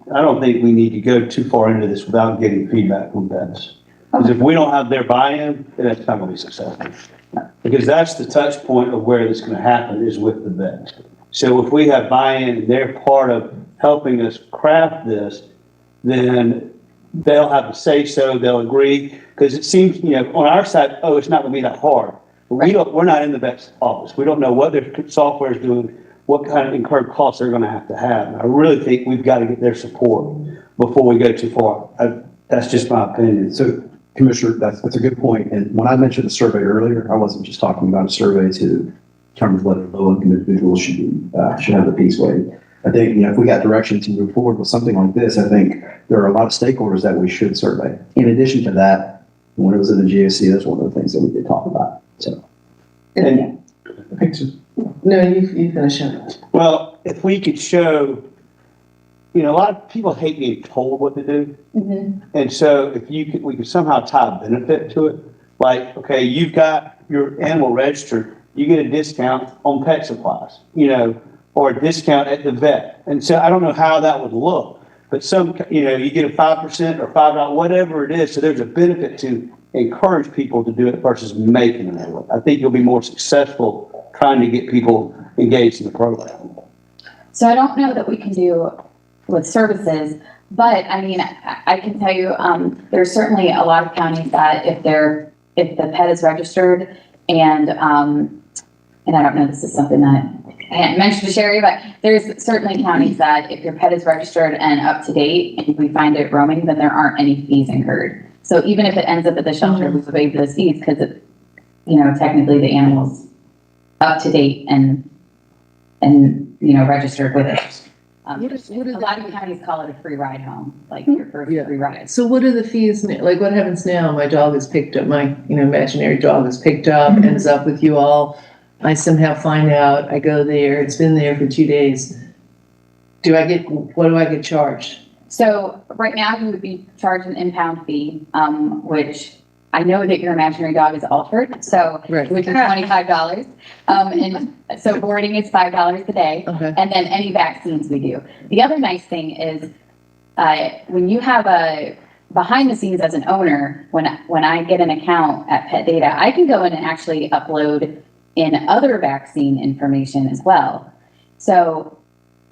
[SPEAKER 6] don't think we need to go too far into this without getting feedback from vets. Because if we don't have their buy-in, then it's not going to be successful. Because that's the touch point of where this is going to happen, is with the vets. So if we have buy-in and they're part of helping us craft this, then they'll have to say so, they'll agree. Because it seems, on our side, it's not going to be that hard. But we're not in the vet's office. We don't know what their software is doing, what kind of incurred costs they're going to have. And I really think we've got to get their support before we go too far. That's just my opinion.
[SPEAKER 2] So, Commissioner, that's a good point. And when I mentioned the survey earlier, I wasn't just talking about a survey to determine whether low-income individuals should have the piece weight. I think, if we got direction to move forward with something like this, I think there are a lot of stakeholders that we should survey. In addition to that, when it was in the GOC, that's one of the things that we did talk about, so.
[SPEAKER 6] And,
[SPEAKER 8] No, you finish it.
[SPEAKER 6] well, if we could show, a lot of people hate being told what to do. And so if we could somehow tie a benefit to it, like, okay, you've got your animal registered, you get a discount on pet supplies, or a discount at the vet. And so I don't know how that would look, but you get a 5% or $5, whatever it is. So there's a benefit to encourage people to do it versus making them. I think you'll be more successful trying to get people engaged in the program.
[SPEAKER 4] So I don't know that we can do with services, but I mean, I can tell you, there's certainly a lot of counties that if the pet is registered and I don't know, this is something that I hadn't mentioned to Sherry, but there's certainly counties that if your pet is registered and up to date and we find it roaming, then there aren't any fees incurred. So even if it ends up at the shelter, we would waive those fees because technically the animal's up to date and registered with it. A lot of counties call it a free ride home, like your first free ride.
[SPEAKER 8] So what are the fees, like what happens now? My dog is picked up, my, imaginary dog is picked up, ends up with you all. I somehow find out, I go there, it's been there for 2 days. What do I get charged?
[SPEAKER 4] So right now you would be charged an impound fee, which I know that your imaginary dog is altered, so
[SPEAKER 8] Right.
[SPEAKER 4] which is $25. And so boarding is $5 a day.
[SPEAKER 8] Okay.
[SPEAKER 4] And then any vaccines we do. The other nice thing is, when you have behind the scenes as an owner, when I get an account at Pet Data, I can go in and actually upload in other vaccine information as well. So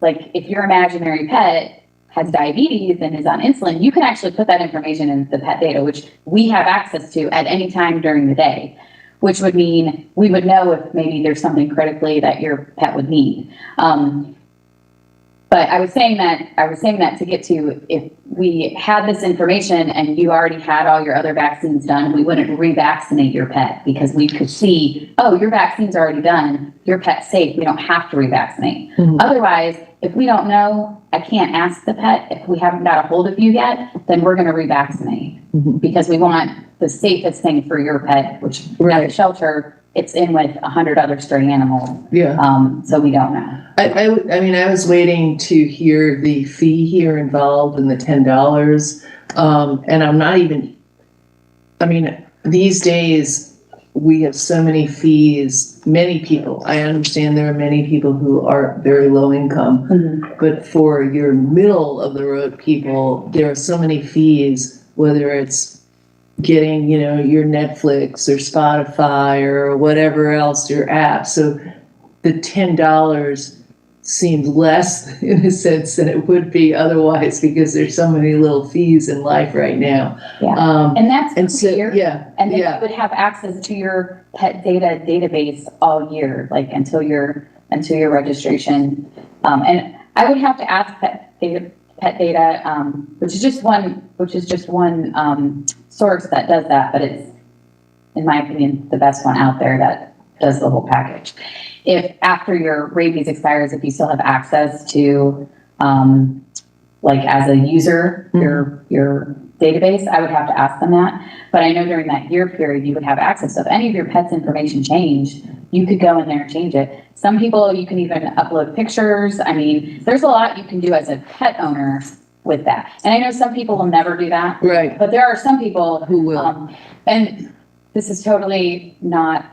[SPEAKER 4] like if your imaginary pet has diabetes and is on insulin, you can actually put that information in the Pet Data, which we have access to at any time during the day, which would mean we would know if maybe there's something critically that your pet would need. But I was saying that to get to, if we had this information and you already had all your other vaccines done, we wouldn't revaccinate your pet because we could see, oh, your vaccine's already done, your pet's safe, we don't have to revaccinate. Otherwise, if we don't know, I can't ask the pet, if we haven't got a hold of you yet, then we're gonna revaccinate. Because we want the safest thing for your pet, which at the shelter, it's in with 100 other stray animals.
[SPEAKER 8] Yeah.
[SPEAKER 4] So we don't know.
[SPEAKER 8] I was waiting to hear the fee here involved in the $10. And I'm not even, these days we have so many fees, many people. I understand there are many people who are very low income, but for your middle of the road people, there are so many fees, whether it's getting, your Netflix or Spotify or whatever else, your app. So the $10 seems less in a sense than it would be otherwise because there's so many little fees in life right now.
[SPEAKER 4] Yeah. And that's
[SPEAKER 8] clear.
[SPEAKER 4] And then you would have access to your pet data database all year, like until your registration. And I would have to ask Pet Data, which is just one source that does that, but it's, in my opinion, the best one out there that does the whole package. If after your rabies expires, if you still have access to, like as a user, your database, I would have to ask them that. But I know during that year period, you would have access. So if any of your pet's information changed, you could go in there and change it. Some people, you can even upload pictures. There's a lot you can do as a pet owner with that. And I know some people will never do that.
[SPEAKER 8] Right.
[SPEAKER 4] But there are some people
[SPEAKER 8] who will.
[SPEAKER 4] And this is totally not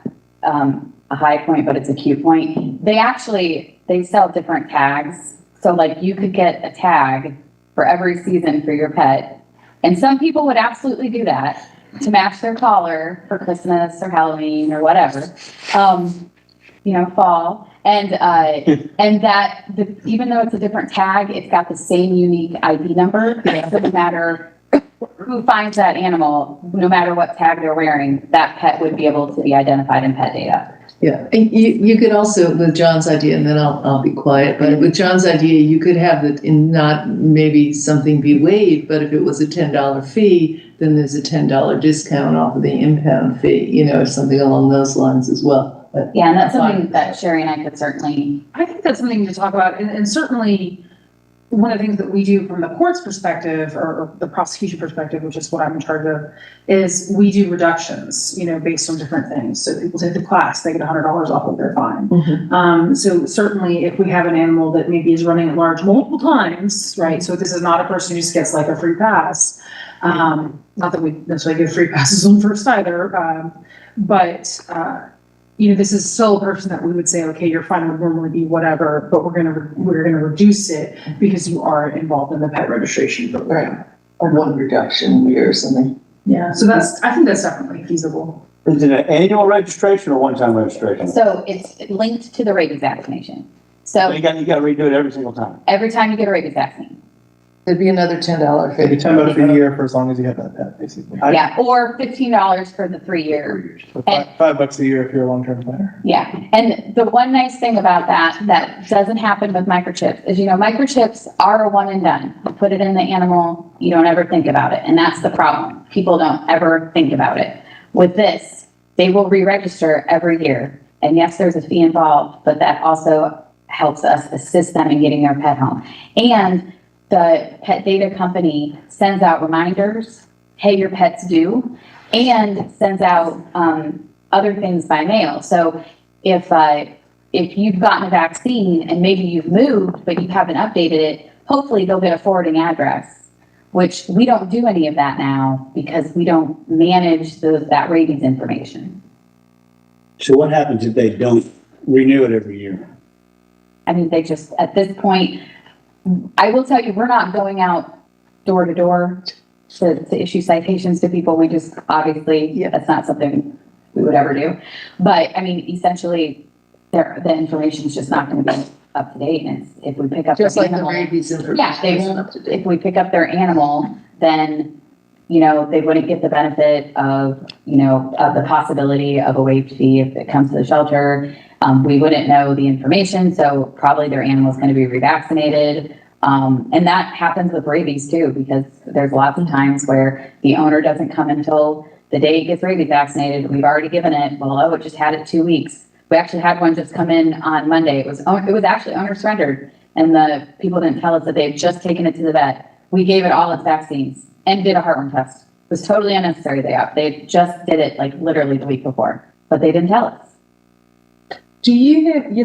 [SPEAKER 4] a high point, but it's a cute point. They sell different tags. So like you could get a tag for every season for your pet. And some people would absolutely do that to match their collar for Christmas or Halloween or whatever, fall. And that even though it's a different tag, it's got the same unique ID number. So no matter who finds that animal, no matter what tag they're wearing, that pet would be able to be identified in Pet Data.
[SPEAKER 8] Yeah, and you could also, with John's idea, and then I'll be quiet, but with John's idea, you could have it in not maybe something be waived, but if it was a $10 fee, then there's a $10 discount off of the impound fee, or something along those lines as well.
[SPEAKER 4] Yeah, and that's something that Sherry and I could certainly,
[SPEAKER 7] I think that's something to talk about, and certainly one of the things that we do from the court's perspective or the prosecution perspective, which is what I'm in charge of, is we do reductions, based on different things. So people take the class, they get $100 off of their fine. So certainly if we have an animal that maybe is running at large multiple times, right? So this is not a person who just gets like a free pass. Not that we necessarily give free passes on first either, but this is still a person that we would say, okay, your fine would normally be whatever, but we're gonna reduce it because you are involved in the pet registration program.
[SPEAKER 8] Or one reduction a year or something.
[SPEAKER 7] Yeah, so I think that's definitely feasible.
[SPEAKER 6] Is it an annual registration or one-time registration?
[SPEAKER 4] so it's linked to the rabies vaccination.
[SPEAKER 6] So
[SPEAKER 4] So
[SPEAKER 6] you got to redo it every single time.
[SPEAKER 4] every time you get a rabies vaccine,
[SPEAKER 8] It'd be another $10
[SPEAKER 3] Maybe
[SPEAKER 8] fee.
[SPEAKER 3] $10 a year for as long as you have that pet, basically.
[SPEAKER 4] yeah, or $15 for the 3 year.
[SPEAKER 3] So $5 a year if you're a long-term planner.
[SPEAKER 4] Yeah, and the one nice thing about that doesn't happen with microchips is, microchips are a one and done. You put it in the animal, you don't ever think about it, and that's the problem. People don't ever think about it. With this, they will re-register every year, and yes, there's a fee involved, but that also helps us assist them in getting their pet home. And the pet data company sends out reminders, hey, your pet's due, and sends out other things by mail. So if you've gotten a vaccine and maybe you've moved, but you haven't updated it, hopefully they'll get a forwarding address, which we don't do any of that now because we don't manage that rabies information.
[SPEAKER 6] So what happens if they don't renew it every year?
[SPEAKER 4] I mean, they just, at this point, I will tell you, we're not going out door to door to issue citations to people. We just, obviously, that's not something we would ever do. But I mean, essentially, the information is just not going to be up to date. And if we pick up
[SPEAKER 8] Just
[SPEAKER 4] their
[SPEAKER 8] like the
[SPEAKER 4] animal,
[SPEAKER 8] rabies information.
[SPEAKER 4] yeah, they
[SPEAKER 8] isn't
[SPEAKER 4] won't.
[SPEAKER 8] up to date.
[SPEAKER 4] If we pick up their animal, then they wouldn't get the benefit of of the possibility of a waived fee if it comes to the shelter. We wouldn't know the information, so probably their animal is going to be revaccinated. And that happens with rabies too, because there's lots of times where the owner doesn't come until the day it gets rabies vaccinated. We've already given it. Well, it just had it 2 weeks. We actually had one just come in on Monday. It was actually owner surrendered, and the people didn't tell us that they had just taken it to the vet. We gave it all its vaccines and did a heartworm test. It was totally unnecessary. They just did it like literally the week before, but they didn't tell us.
[SPEAKER 8] Do you have,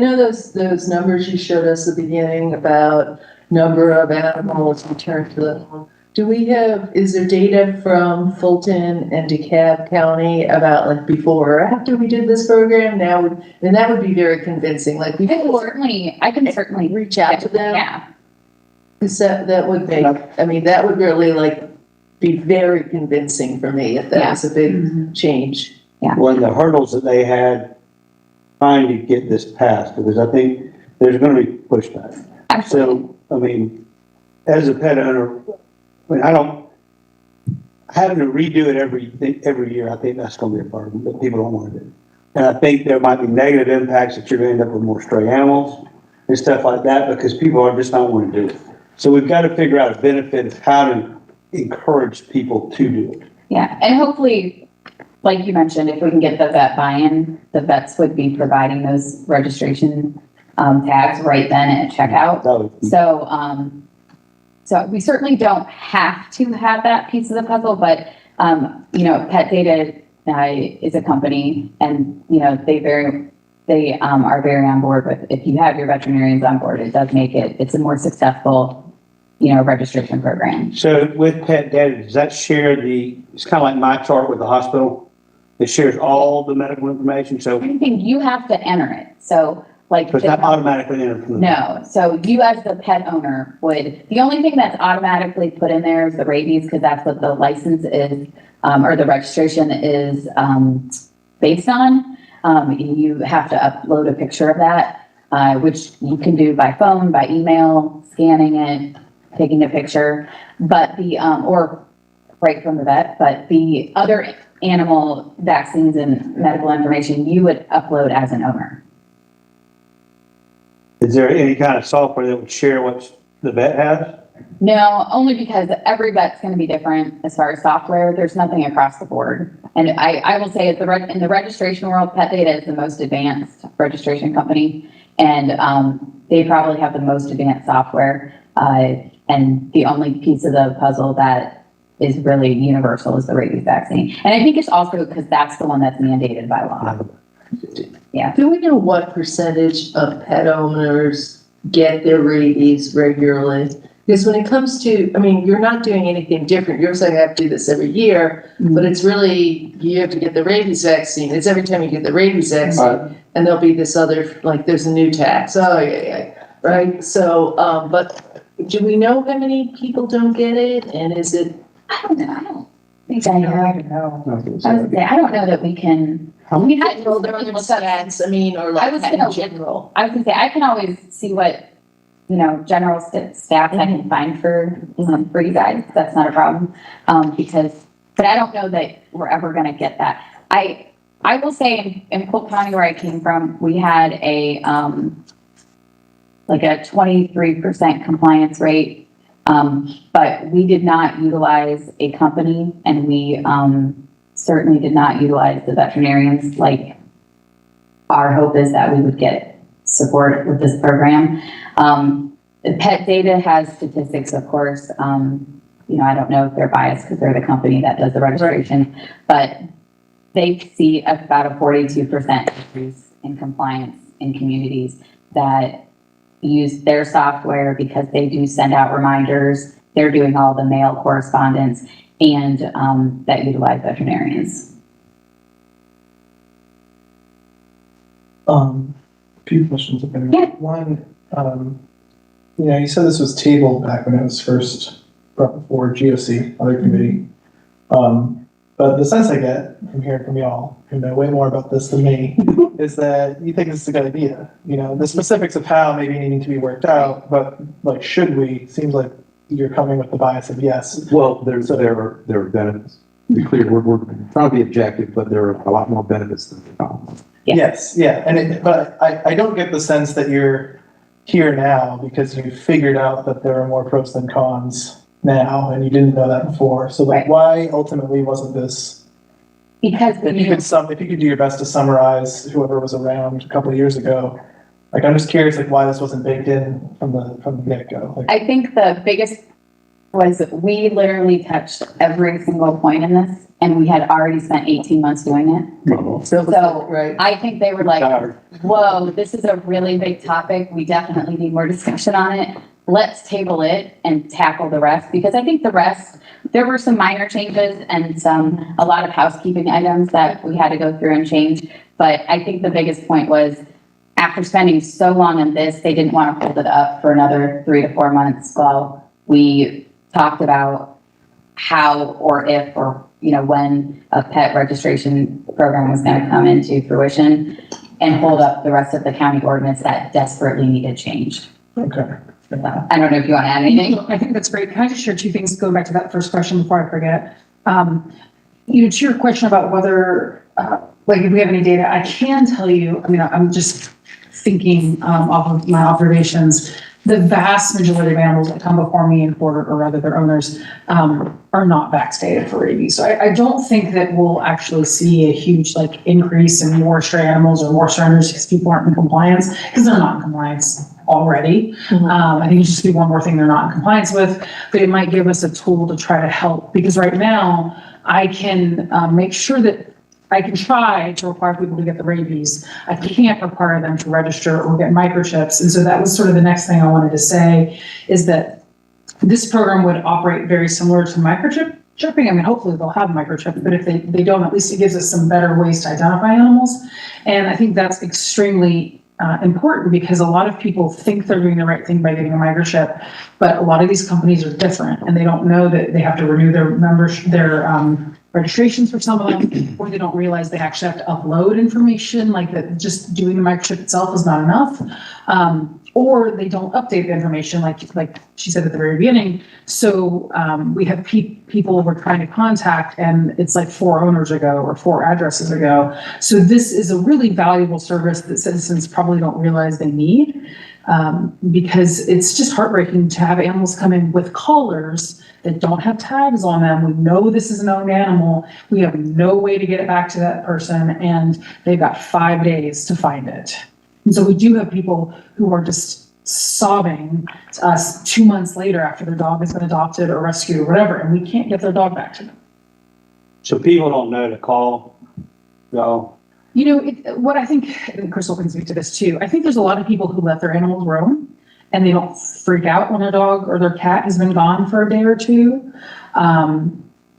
[SPEAKER 8] those numbers you showed us at the beginning about number of animals returned to the home? Is there data from Fulton and DeKalb County about like before or after we did this program? And that would be very convincing, like
[SPEAKER 4] I can certainly
[SPEAKER 8] reach out to them.
[SPEAKER 4] Yeah.
[SPEAKER 8] Because that would that would really like be very convincing for me if that was a big change.
[SPEAKER 6] When the hurdles that they had trying to get this passed, because I think there's going to be pushback.
[SPEAKER 4] Absolutely.
[SPEAKER 6] So, as a pet owner, having to redo it every year, I think that's going to be a problem that people don't want to do. And I think there might be negative impacts that you're going to end up with more stray animals and stuff like that because people are just not want to do it. So we've got to figure out a benefit of how to encourage people to do it.
[SPEAKER 4] Yeah, and hopefully, like you mentioned, if we can get the vet buy-in, the vets would be providing those registration tags right then at checkout. So we certainly don't have to have that piece of the puzzle, but Pet Data is a company, and they are very on board with, if you have your veterinarians on board, it does make it's a more successful registration program.
[SPEAKER 6] So with Pet Data, does that share it's kind of like my chart with the hospital? It shares all the medical information, so
[SPEAKER 4] Anything, you have to enter it. So
[SPEAKER 6] it's not automatically entered from the
[SPEAKER 4] No, so you as the pet owner the only thing that's automatically put in there is the rabies, because that's what the license is, or the registration is based on. You have to upload a picture of that, which you can do by phone, by email, scanning it, taking a picture, but or right from the vet, but the other animal vaccines and medical information you would upload as an owner.
[SPEAKER 6] Is there any kind of software that would share what the vet has?
[SPEAKER 4] No, only because every vet's gonna be different as far as software. There's nothing across the board. And I will say in the registration world, Pet Data is the most advanced registration company. And, they probably have the most advanced software. And the only piece of the puzzle that is really universal is the rabies vaccine. And I think it's also because that's the one that's mandated by law. Yeah.
[SPEAKER 8] Do we know what percentage of pet owners get their rabies regularly? Because when it comes to, I mean, you're not doing anything different. You're saying I have to do this every year, but it's really, you have to get the rabies vaccine. It's every time you get the rabies vaccine. And there'll be this other, like, there's a new tax. Oh, yeah. Right? So, but do we know how many people don't get it? And is it?
[SPEAKER 4] I don't know. I don't think I know.
[SPEAKER 7] I don't know.
[SPEAKER 4] I was gonna say, I don't know that we can.
[SPEAKER 8] We had no other stats, I mean, or like in general.
[SPEAKER 4] I was gonna say, I can always see what, general stats I can find for you guys. That's not a problem. But I don't know that we're ever gonna get that. I will say in Polk County where I came from, we had a 23% compliance rate. But we did not utilize a company and we, certainly did not utilize the veterinarians. Like, our hope is that we would get support with this program. Pet Data has statistics, of course. I don't know if they're biased because they're the company that does the registration, but they see about a 42% increase in compliance in communities that use their software because they do send out reminders. They're doing all the mail correspondence and that utilize veterinarians.
[SPEAKER 3] A few questions.
[SPEAKER 4] Yeah.
[SPEAKER 3] One, you said this was tabled back when it was first brought before GOC, other committee. But the sense I get from hearing from y'all, who know way more about this than me, is that you think this is a good idea. The specifics of how maybe needing to be worked out, but like, should we? Seems like you're coming with the bias of yes.
[SPEAKER 2] Well, there are benefits. To be clear, we're trying to be objective, but there are a lot more benefits than the cons.
[SPEAKER 3] Yes, yeah, but I don't get the sense that you're here now because you figured out that there are more pros than cons now, and you didn't know that before. So like, why ultimately wasn't this?
[SPEAKER 4] Because
[SPEAKER 3] if you could do your best to summarize whoever was around a couple of years ago, like, I'm just curious, like, why this wasn't baked in from the get-go. Like,
[SPEAKER 4] I think the biggest was we literally touched every single point in this, and we had already spent 18 months doing it. So
[SPEAKER 8] right.
[SPEAKER 4] I think they were like, whoa, this is a really big topic. We definitely need more discussion on it. Let's table it and tackle the rest, because I think the rest, there were some minor changes and a lot of housekeeping items that we had to go through and change. But I think the biggest point was, after spending so long on this, they didn't want to hold it up for another 3 to 4 months while we talked about how or if or when a pet registration program was going to come into fruition, and hold up the rest of the county ordinance that desperately needed changed.
[SPEAKER 3] okay.
[SPEAKER 4] I don't know if you want to add anything.
[SPEAKER 7] I think that's great. Can I just share two things, going back to that first question before I forget? To your question about whether, if we have any data, I can tell you, I'm just thinking off of my observations, the vast majority of animals that come before me in court, or rather their owners, are not vaccinated for rabies. So I don't think that we'll actually see a huge increase in more stray animals or more surrenders because people aren't in compliance, because they're not in compliance already. I think it's just be one more thing they're not in compliance with, but it might give us a tool to try to help, because right now I can make sure that I can try to require people to get the rabies. I can't require them to register or get microchips. And so that was sort of the next thing I wanted to say, is that this program would operate very similar to microchipping. Hopefully they'll have microchips, but if they don't, at least it gives us some better ways to identify animals. And I think that's extremely important, because a lot of people think they're doing the right thing by getting a microchip, but a lot of these companies are different, and they don't know that they have to renew their registrations for some of them, or they don't realize they actually have to upload information, like that just doing the microchip itself is not enough. Or they don't update the information, like she said at the very beginning. So we have people we're trying to contact, and it's like 4 owners ago or 4 addresses ago. So this is a really valuable service that citizens probably don't realize they need. Because it's just heartbreaking to have animals come in with collars that don't have tags on them. We know this is an owned animal. We have no way to get it back to that person, and they've got 5 days to find it. And so we do have people who are just sobbing to us 2 months later after their dog has been adopted or rescued or whatever, and we can't get their dog back to them.
[SPEAKER 6] So people don't know to call, go.
[SPEAKER 7] You know, what I think, and Crystal can speak to this too, I think there's a lot of people who let their animals roam and they don't freak out when their dog or their cat has been gone for a day or two.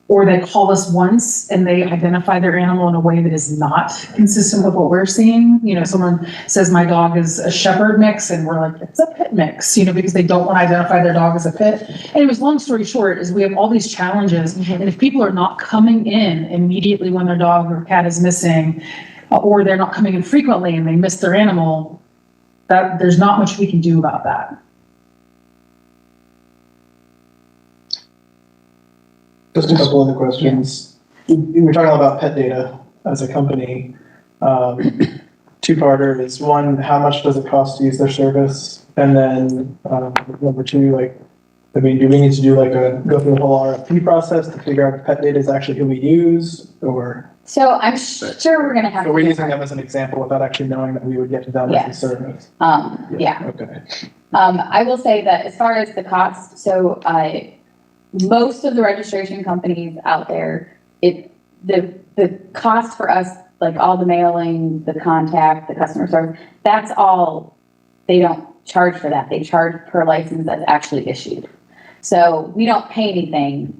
[SPEAKER 7] Or they call us once and they identify their animal in a way that is not consistent with what we're seeing. You know, someone says my dog is a shepherd mix and we're like, it's a pit mix, you know, because they don't want to identify their dog as a pit. Anyways, long story short is we have all these challenges. And if people are not coming in immediately when their dog or cat is missing, or they're not coming in frequently and they miss their animal, that there's not much we can do about that.
[SPEAKER 3] Just a couple other questions. We were talking about pet data as a company. Two-parter is one, how much does it cost to use their service? And then number two, like, I mean, do we need to do like go through the whole RFP process to figure out if pet data is actually who we use, or?
[SPEAKER 4] So I'm sure we're gonna have.
[SPEAKER 3] So we're using them as an example without actually knowing that we would get to them as a
[SPEAKER 4] Yes.
[SPEAKER 3] service.
[SPEAKER 4] Yeah.
[SPEAKER 3] Okay.
[SPEAKER 4] I will say that as far as the cost, so most of the registration companies out there, the cost for us, like all the mailing, the contact, the customer service, that's all, they don't charge for that. They charge per license that's actually issued. So we don't pay anything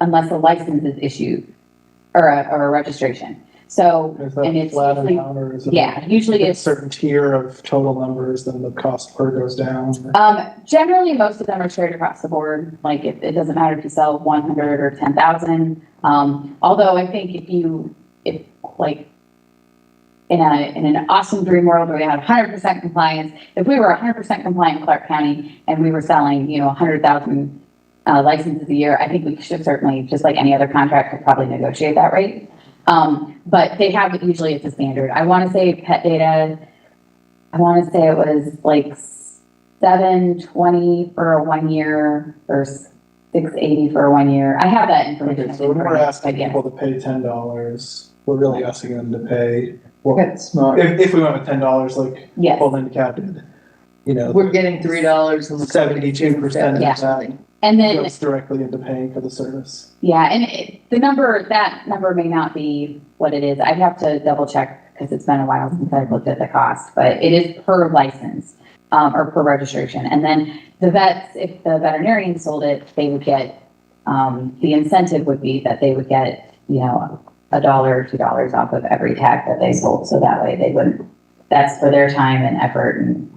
[SPEAKER 4] unless a license is issued or a registration. So,
[SPEAKER 3] Is that
[SPEAKER 4] and it's
[SPEAKER 3] flat
[SPEAKER 4] usually,
[SPEAKER 3] amount, or is it
[SPEAKER 4] yeah, usually
[SPEAKER 3] a
[SPEAKER 4] it's,
[SPEAKER 3] certain tier of total numbers, then the cost per goes down?
[SPEAKER 4] generally most of them are straight across the board. Like it doesn't matter if you sell 100 or 10,000. Although I think if like in an awesome dream world where we had 100% compliance, if we were 100% compliant in Clarke County and we were selling, 100,000 licenses a year, I think we should certainly, just like any other contract, could probably negotiate that rate. But they have it, usually it's a standard. I want to say pet data, I want to say it was like $720 for a 1 year or $680 for a 1 year. I have that information.
[SPEAKER 3] Okay, so when we're asking people to pay $10, we're really asking them to pay. Well,
[SPEAKER 8] That's smart.
[SPEAKER 3] if we went with $10, like
[SPEAKER 4] Yes.
[SPEAKER 3] full handicap did,
[SPEAKER 8] We're getting $3 and
[SPEAKER 3] 72% of
[SPEAKER 4] Yeah.
[SPEAKER 3] that
[SPEAKER 4] And then,
[SPEAKER 3] goes directly into paying for the service.
[SPEAKER 4] yeah, and that number may not be what it is. I'd have to double check because it's been a while since I've looked at the cost, but it is per license, or per registration. And then the vets, if the veterinarian sold it, they would get, the incentive would be that they would get, $1 or $2 off of every tag that they sold. So that way they wouldn't, that's for their time and effort and,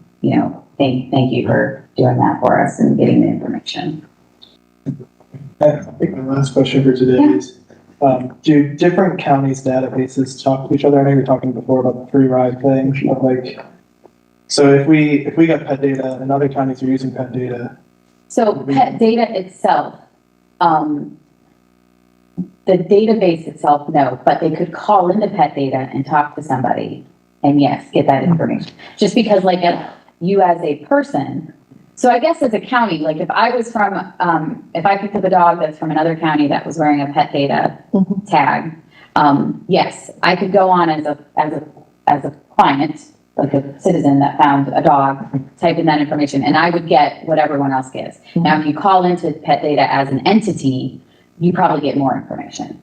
[SPEAKER 4] thank you for doing that for us and getting the information.
[SPEAKER 3] I think my last question for today is, do different counties' databases talk to each other? I know you were talking before about the free ride thing, but like, so if we got pet data and other counties are using pet data.
[SPEAKER 4] So pet data itself, the database itself, no, but they could call into pet data and talk to somebody and yes, get that information. Just because like you as a person, so I guess as a county, like if I was from, if I picked up a dog that's from another county that was wearing a pet data tag, yes, I could go on as a client, like a citizen that found a dog, type in that information, and I would get what everyone else gets. Now, if you call into pet data as an entity, you probably get more information.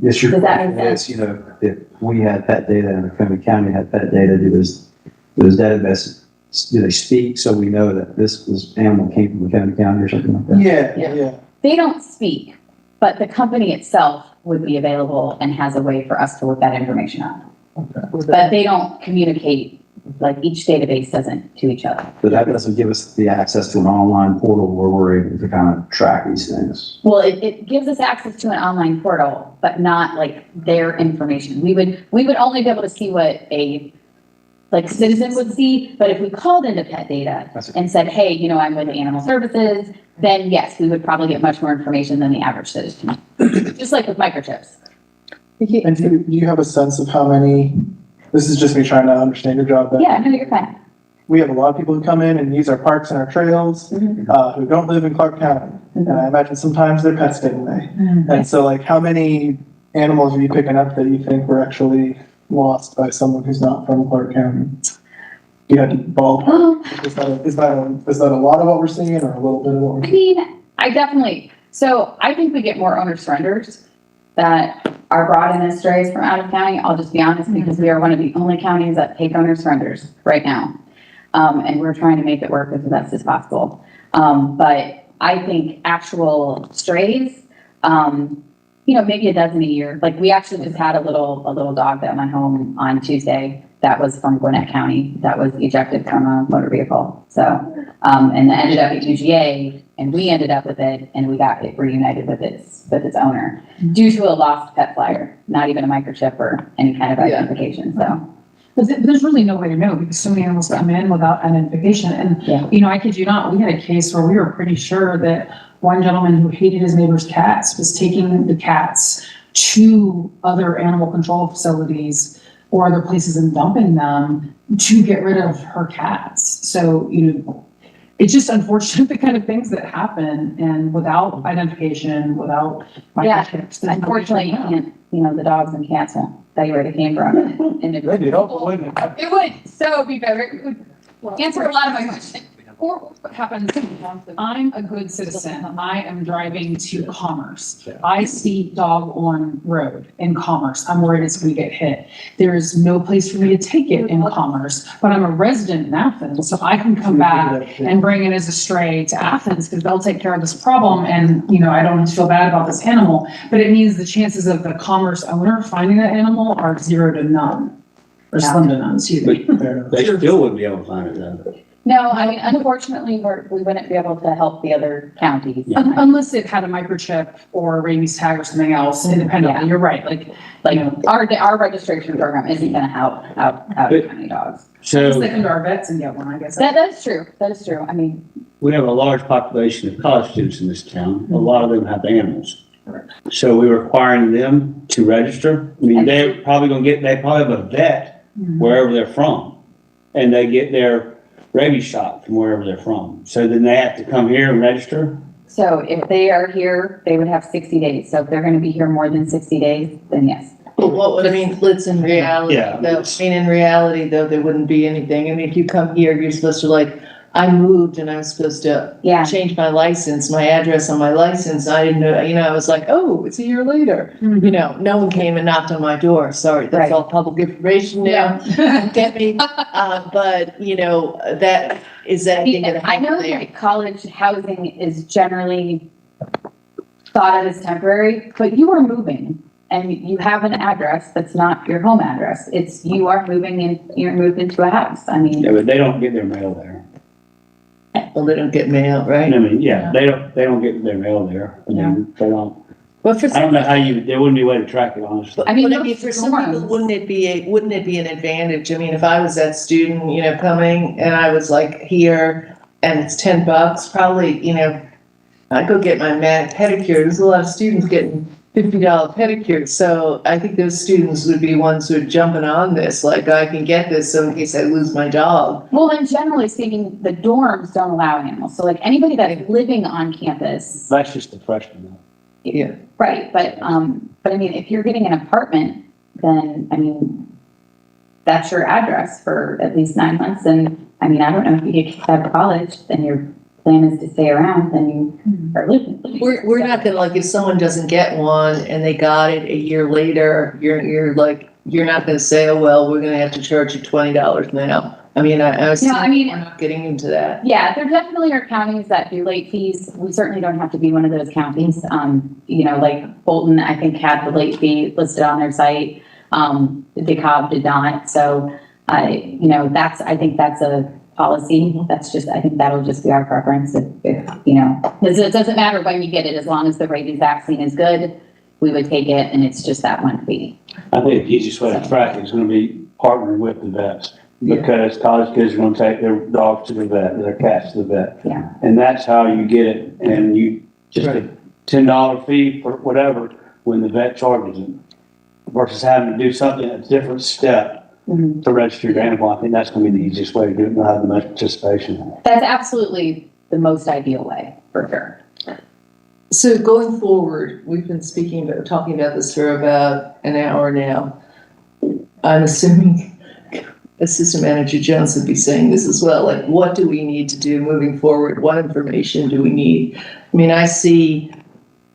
[SPEAKER 9] Yes, your
[SPEAKER 4] Does that
[SPEAKER 9] question
[SPEAKER 4] make
[SPEAKER 9] is, if we had pet data and Macomb County had pet data, do those databases, do they speak so we know that this animal came from Macomb County or something like that?
[SPEAKER 3] Yeah.
[SPEAKER 4] They don't speak, but the company itself would be available and has a way for us to look that information up. But they don't communicate, like each database doesn't to each other.
[SPEAKER 9] But that doesn't give us the access to an online portal where we're able to kind of track these things.
[SPEAKER 4] Well, it gives us access to an online portal, but not like their information. We would only be able to see what a citizen would see, but if we called into pet data and said, hey, I'm with Animal Services, then yes, we would probably get much more information than the average citizen. Just like with microchips.
[SPEAKER 3] And do you have a sense of how many this is just me trying to understand your job, but
[SPEAKER 4] Yeah, no, you're fine.
[SPEAKER 3] we have a lot of people who come in and use our parks and our trails, who don't live in Clarke County. And I imagine sometimes their pets get away. And so like, how many animals are you picking up that you think were actually lost by someone who's not from Clarke County? You had to ballpark. Is that a lot of what we're seeing or a little bit of what we're
[SPEAKER 4] I
[SPEAKER 3] seeing?
[SPEAKER 4] mean, so I think we get more owner surrenders that are brought in as strays from out of county. I'll just be honest, because we are one of the only counties that take owner surrenders right now. And we're trying to make it work as best as possible. But I think actual strays, maybe a dozen a year. Like, we actually just had a little dog that went home on Tuesday that was from Gwinnett County, that was ejected from a motor vehicle. So, and that ended up at UGA, and we ended up with it, and we got it reunited with its owner due to a lost pet flyer, not even a microchip or any kind of identification, so.
[SPEAKER 7] But there's really no way to know because so many animals come in without identification. And, I kid you not, we had a case where we were pretty sure that one gentleman who hated his neighbor's cats was taking the cats to other animal control facilities or other places and dumping them to get rid of her cats. So, it's just unfortunate the kind of things that happen, and without identification, without microchips.
[SPEAKER 4] Unfortunately, you can't, the dogs and cats won't tell you where they came from. And it would, so it'd be better, it would answer a lot of my questions.
[SPEAKER 7] Or what happens, I'm a good citizen, I am driving to Commerce. I see dog on road in Commerce, I'm worried it's gonna get hit. There is no place for me to take it in Commerce, but I'm a resident in Athens, so I can come back and bring it as a stray to Athens because they'll take care of this problem and, I don't feel bad about this animal. But it means the chances of the Commerce owner finding that animal are 0 to none, or slim to none, excuse me.
[SPEAKER 6] They still wouldn't be able to find it though.
[SPEAKER 4] No, I mean, unfortunately, we wouldn't be able to help the other counties.
[SPEAKER 7] Unless it had a microchip or a rabies tag or something else independently, you're right,
[SPEAKER 4] Our registration program isn't gonna help out county dogs.
[SPEAKER 7] So
[SPEAKER 6] So
[SPEAKER 7] they can go to our vets and get one, I guess.
[SPEAKER 4] That is true, I mean,
[SPEAKER 6] we have a large population of college students in this town. A lot of them have animals. So we're requiring them to register. I mean, they're probably they probably have a vet wherever they're from. And they get their rabies shot from wherever they're from. So then they have to come here and register.
[SPEAKER 4] so if they are here, they would have 60 days. So if they're gonna be here more than 60 days, then yes.
[SPEAKER 1] But Liz, in reality,
[SPEAKER 6] Yeah.
[SPEAKER 1] though, in reality, though, there wouldn't be anything. I mean, if you come here, you're supposed to I moved and I was supposed to
[SPEAKER 4] Yeah.
[SPEAKER 1] change my license, my address on my license. I didn't know, I was like, oh, it's a year later. No one came and knocked on my door. Sorry, that's
[SPEAKER 4] Right.
[SPEAKER 1] all public information now. Get me? But, that, is that anything gonna
[SPEAKER 4] I know
[SPEAKER 1] happen there?
[SPEAKER 4] that college housing is generally thought of as temporary, but you are moving and you have an address that's not your home address. You are moving and you're moved into a house. I mean,
[SPEAKER 6] Yeah, but they don't get their mail there.
[SPEAKER 1] Well, they don't get mail, right?
[SPEAKER 6] I mean, yeah, they don't get their mail there. I mean, they don't.
[SPEAKER 1] But for
[SPEAKER 6] I don't know how there wouldn't be a way to track it, honestly.
[SPEAKER 4] I mean,
[SPEAKER 1] But for some people, wouldn't it be an advantage? I mean, if I was that student, coming and I was here and it's $10, probably, I'd go get my pedicure. There's a lot of students getting $50 pedicures. So I think those students would be ones who are jumping on this, I can get this so in case I lose my job.
[SPEAKER 4] well, and generally speaking, the dorms don't allow animals. So anybody that's living on campus,
[SPEAKER 6] That's just the freshman.
[SPEAKER 1] Yeah.
[SPEAKER 4] right, but I mean, if you're getting an apartment, then, I mean, that's your address for at least 9 months. And I mean, I don't know if you get kicked out of college, then your plan is to stay around, then you are living.
[SPEAKER 1] We're not gonna if someone doesn't get one and they got it a year later, you're not gonna say, oh, well, we're gonna have to charge you $20 now. I mean, I was,
[SPEAKER 4] No, I mean-
[SPEAKER 1] we're not getting into that.
[SPEAKER 4] Yeah, there definitely are counties that do late fees. We certainly don't have to be one of those counties. Like Bolton, I think had the late fee listed on their site. DeKalb did not. So, I think that's a policy. That's just, I think that'll just be our preference if because it doesn't matter when you get it, as long as the rabies vaccine is good, we would take it and it's just that one fee.
[SPEAKER 6] I think the easiest way to track it is gonna be partnering with the vets. Because college kids are gonna take their dogs to the vet, their cats to the vet.
[SPEAKER 4] Yeah.
[SPEAKER 6] And that's how you get it, and you, just a $10 fee for whatever, when the vet charges it. Versus having to do something, a different step to register your animal. I think that's gonna be the easiest way to do it, and have the most participation.
[SPEAKER 4] That's absolutely the most ideal way, for sure.
[SPEAKER 1] So going forward, we've been talking about this for about an hour now. I'm assuming Assistant Manager Jones would be saying this as well, like, what do we need to do moving forward? What information do we need? I mean, I see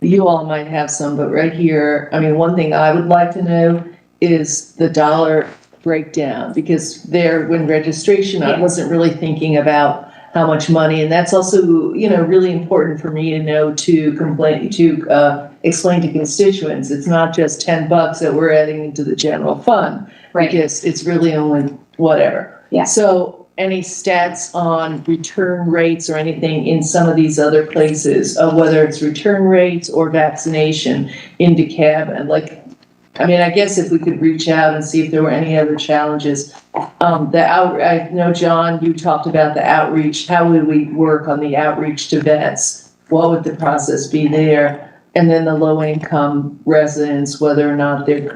[SPEAKER 1] you all might have some, but right here, I mean, one thing I would like to know is the dollar breakdown, because there, when registration, I wasn't really thinking about how much money, and that's also, really important for me to know to explain to constituents. It's not just $10 that we're adding into the general fund,
[SPEAKER 4] Right.
[SPEAKER 1] because it's really only whatever.
[SPEAKER 4] Yeah.
[SPEAKER 1] So any stats on return rates or anything in some of these other places, whether it's return rates or vaccination into cabin, I guess if we could reach out and see if there were any other challenges. I know, John, you talked about the outreach. How would we work on the outreach to vets? What would the process be there? And then the low income residents, whether or not there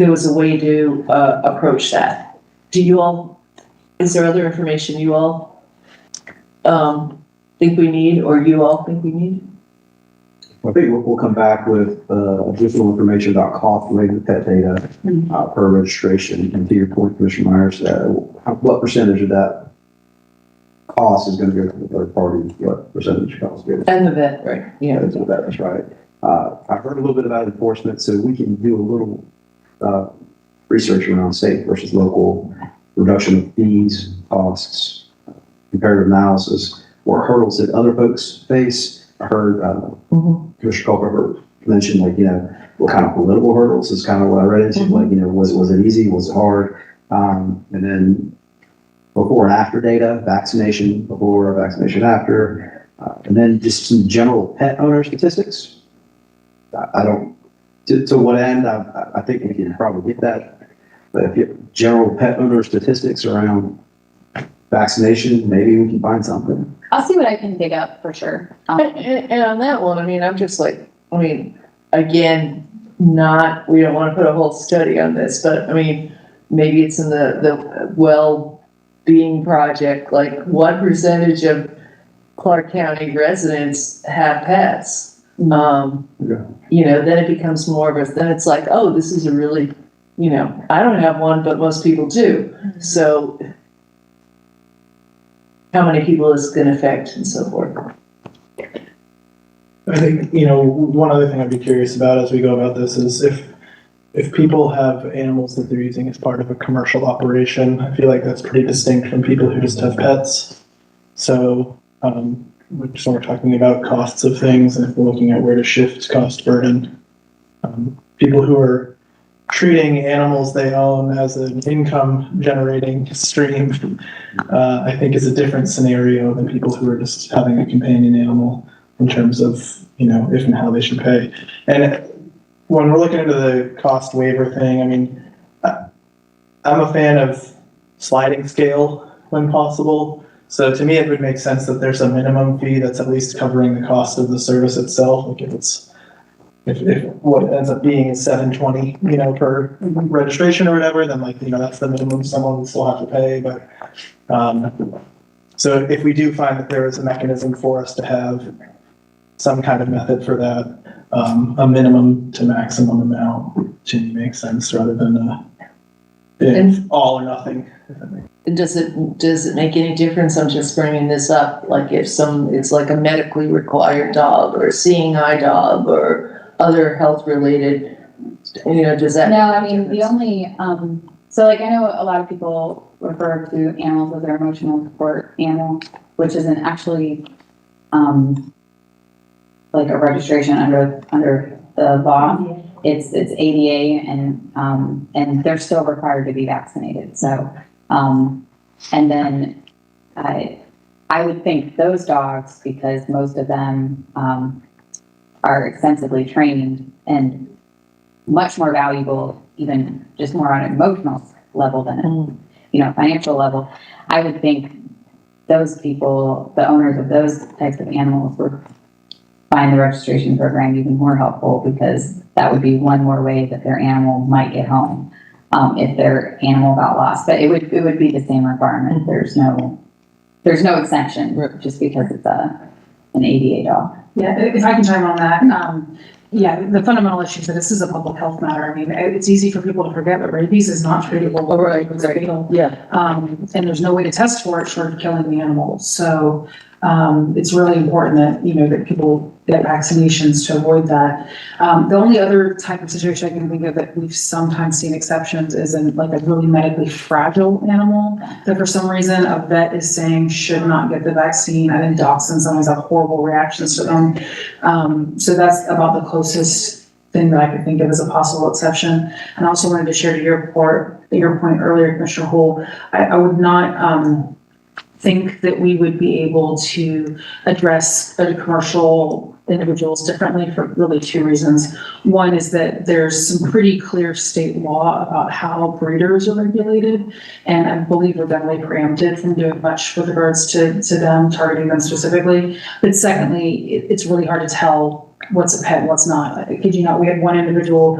[SPEAKER 1] was a way to approach that. Is there other information you all think we need, or you all think we need?
[SPEAKER 9] I think we'll come back with additional information about cost related to pet data per registration. And to your point, Commissioner Myers, what percentage of that cost is going to go to the third party? What percentage cost goes?
[SPEAKER 1] And the vet, right? Yeah.
[SPEAKER 9] That's right. I've heard a little bit about enforcement, so we can do a little research around state versus local, reduction of fees, costs, comparative analysis, or hurdles that other folks face. I heard Commissioner Culver mention, what kind of political hurdles is kind of what I read into. Was it easy? Was it hard? And then before and after data, vaccination before, vaccination after, and then just some general pet owner statistics. I don't, to what end, I think we can probably get that. But if you have general pet owner statistics around vaccination, maybe we can find something.
[SPEAKER 4] I'll see what I can dig up for sure.
[SPEAKER 1] And on that one, I'm just again, we don't want to put a whole study on this, but maybe it's in the well-being project, what percentage of Clarke County residents have pets? Then it becomes more of then it's like, oh, this is a really, I don't have one, but most people do. So how many people is it going to affect and so forth?
[SPEAKER 3] I think, one other thing I'd be curious about as we go about this is if people have animals that they're using as part of a commercial operation, I feel like that's pretty distinct from people who just have pets. So, we're talking about costs of things, and if we're looking at where to shift cost burden, people who are treating animals they own as an income generating stream, I think is a different scenario than people who are just having a companion animal in terms of, if and how they should pay. And when we're looking into the cost waiver thing, I'm a fan of sliding scale when possible. So to me, it would make sense that there's a minimum fee that's at least covering the cost of the service itself. If what ends up being is $720, per registration or whatever, then that's the minimum someone will still have to pay. But so if we do find that there is a mechanism for us to have some kind of method for that, a minimum to maximum amount to me makes sense rather than all or nothing.
[SPEAKER 1] Does it make any difference? I'm just bringing this up. If it's like a medically required dog or a seeing eye dog or other health related, does that?
[SPEAKER 4] No, the only, I know a lot of people refer to animals as their emotional support animal, which isn't actually, a registration under the law. It's ADA and they're still required to be vaccinated. So, and then I would think those dogs, because most of them, are extensively trained and much more valuable, even just more on an emotional level than a financial level. I would think those people, the owners of those types of animals, would find the registration program even more helpful, because that would be one more way that their animal might get home. if their animal got lost, but it would be the same requirement. There's no exemption just because it's an ADA dog.
[SPEAKER 7] Yeah, if I can chime on that, yeah, the fundamental issue is that this is a public health matter. I mean, it's easy for people to forget, but rabies is not treatable.
[SPEAKER 8] All right,
[SPEAKER 7] It's fatal.
[SPEAKER 8] Yeah.
[SPEAKER 7] And there's no way to test for it short of killing the animals. So, it's really important that, that people get vaccinations to avoid that. The only other type of situation I can think of that we've sometimes seen exceptions is in like a really medically fragile animal that for some reason a vet is saying should not get the vaccine. I think dachshunds sometimes have horrible reactions to them. So that's about the closest thing that I could think of as a possible exception. And I also wanted to share to your point earlier, Commissioner Hull, I would not, think that we would be able to address commercial individuals differently for really two reasons. One is that there's some pretty clear state law about how breeders are regulated, and I believe we're generally preempted from doing much with regards to them, targeting them specifically. But secondly, it's really hard to tell what's a pet and what's not. I kid you not, we had one individual,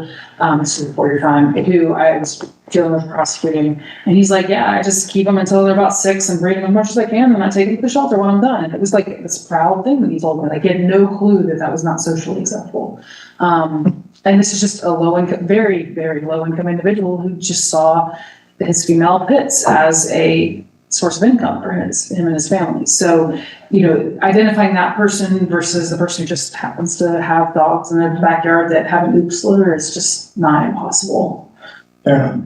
[SPEAKER 7] this was before your time, who I was dealing with prosecuting, and he's like, yeah, I just keep them until they're about 6 and breed them as much as I can, and I take them to the shelter when I'm done. And it was like this proud thing that he told me. Like, he had no clue that that was not socially acceptable. And this is just a low income, very, very low income individual who just saw his female pits as a source of income for him and his family. So, identifying that person versus the person who just happens to have dogs in their backyard that have an oops litter is just not impossible.
[SPEAKER 3] Fair enough.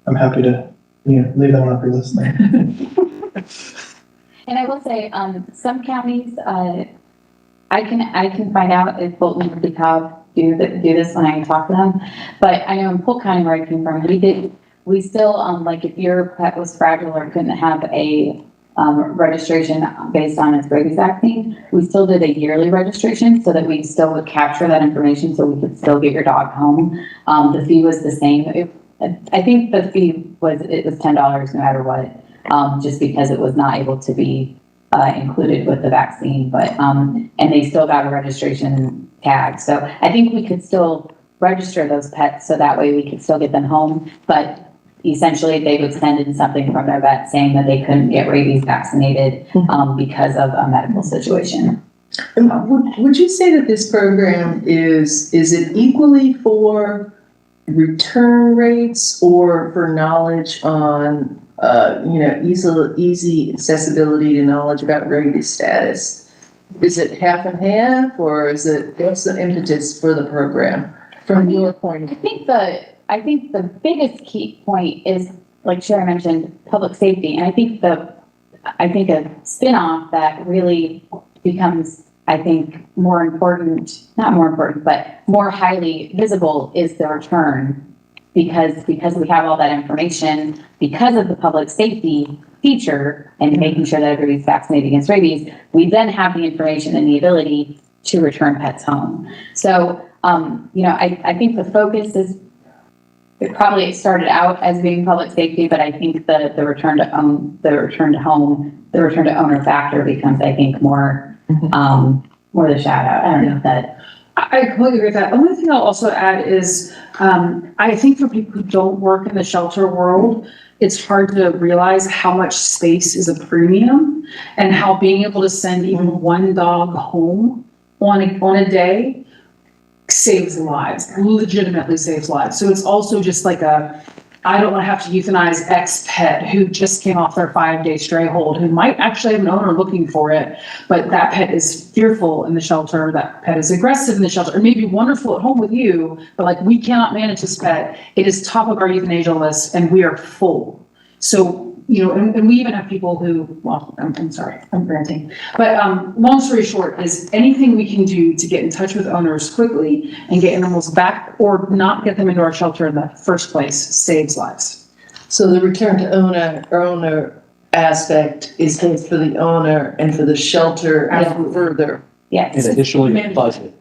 [SPEAKER 3] I'm happy to, leave that one up for listening.
[SPEAKER 4] And I will say, some counties, I can find out if Bolton and DeKalb do this when I talk to them. But I know in Polk County where I came from, we still, like if your pet was fragile or couldn't have a registration based on its rabies vaccine, we still did a yearly registration so that we still would capture that information so we could still get your dog home. The fee was the same. I think the fee was $10 no matter what, just because it was not able to be included with the vaccine, but and they still got a registration tag. So I think we could still register those pets so that way we could still get them home, but essentially they would send in something from their vet saying that they couldn't get rabies vaccinated because of a medical situation.
[SPEAKER 1] And would you say that this program is it equally for return rates or for knowledge on, easy accessibility to knowledge about rabies status? Is it half and half, or what's the impetus for the program from your point of view?
[SPEAKER 4] I think the biggest key point is, like Sherry mentioned, public safety. And I think a spin-off that really becomes, more important, not more important, but more highly visible is the return. Because we have all that information, because of the public safety feature and making sure that everybody's vaccinated against rabies, we then have the information and the ability to return pets home. So, I think the focus is, it started out as being public safety, but I think the return to owner factor becomes, more the shout out. I don't know if that.
[SPEAKER 7] I completely agree with that. The only thing I'll also add is, I think for people who don't work in the shelter world, it's hard to realize how much space is a premium and how being able to send even one dog home on a day saves lives, legitimately saves lives. So it's also just like I don't want to have to euthanize X pet who just came off their 5-day stray hold, who might actually have an owner looking for it, but that pet is fearful in the shelter, that pet is aggressive in the shelter, or maybe wonderful at home with you, but we cannot manage this pet. It is top of our euthanasia list and we are full. So, and we even have people who, I'm sorry, I'm ranting. But long story short is anything we can do to get in touch with owners quickly and get animals back or not get them into our shelter in the first place saves lives.
[SPEAKER 1] So the return to owner aspect is both for the owner and for the shelter and further.
[SPEAKER 4] Yes.
[SPEAKER 2] And additionally, the budget.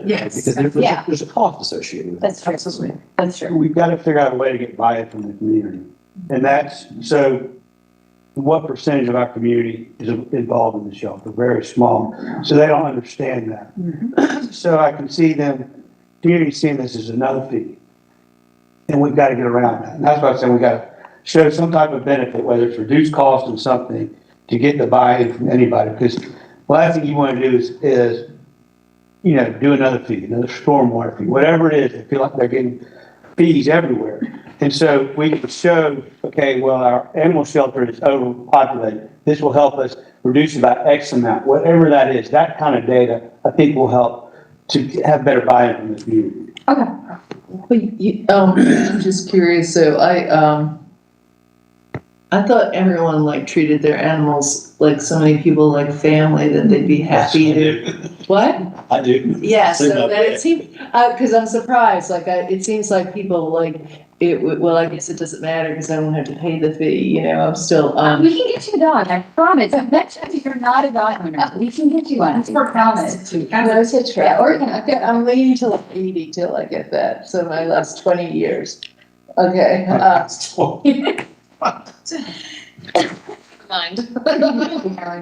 [SPEAKER 1] Yes.
[SPEAKER 2] Because there's a cost associated with it.
[SPEAKER 4] That's true. That's true.
[SPEAKER 6] We've got to figure out a way to get buy-in from the community. And so what percentage of our community is involved in the shelter? Very small. So they don't understand that. So I can see them, community seeing this as another fee. And we've got to get around that. And that's why I said we got to show some type of benefit, whether it's reduced cost and something, to get the buy-in from anybody. Because the last thing you want to do is, you know, do another fee, another stormwater fee, whatever it is. They feel like they're getting fees everywhere. And so we could show, okay, well, our animal shelter is overpopulated. This will help us reduce about X amount, whatever that is. That kind of data, I think, will help to have better buy-in from the community.
[SPEAKER 4] Okay.
[SPEAKER 1] But I'm just curious, so I thought everyone like treated their animals like so many people like family that they'd be happy to. What?
[SPEAKER 6] I do.
[SPEAKER 1] Yeah, so
[SPEAKER 6] Seem like
[SPEAKER 1] that
[SPEAKER 6] that.
[SPEAKER 1] it seemed, cause I'm surprised, like, it seems like people like, well, I guess it doesn't matter because I don't have to pay the fee, you know, I'm still,
[SPEAKER 4] We can get you a dog, I promise. I bet you if you're not a dog owner, we can get you one. I promise.
[SPEAKER 1] no, to try. I'm waiting till I'm 80 till I get that, so my last 20 years. Okay, mind.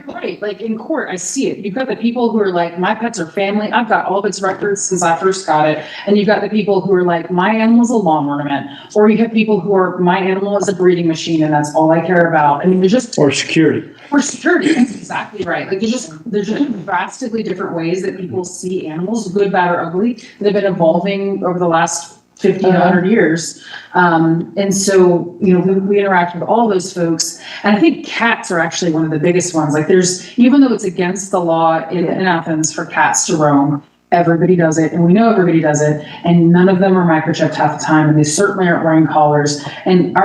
[SPEAKER 7] Right, like in court, I see it. You've got the people who are like, my pets are family. I've got all of its records since I first got it. And you've got the people who are like, my animal's a lawn ornament. Or you have people who are, my animal is a breeding machine and that's all I care about. I mean, there's just,
[SPEAKER 6] Or security.
[SPEAKER 7] or security, that's exactly right. Like there's just drastically different ways that people see animals, good, bad, or ugly. They've been evolving over the last 50 to 100 years. And so, you know, we interact with all those folks. And I think cats are actually one of the biggest ones. Like even though it's against the law in Athens for cats to roam, everybody does it. And we know everybody does it. And none of them are microchipped half the time. And they certainly aren't wearing collars. And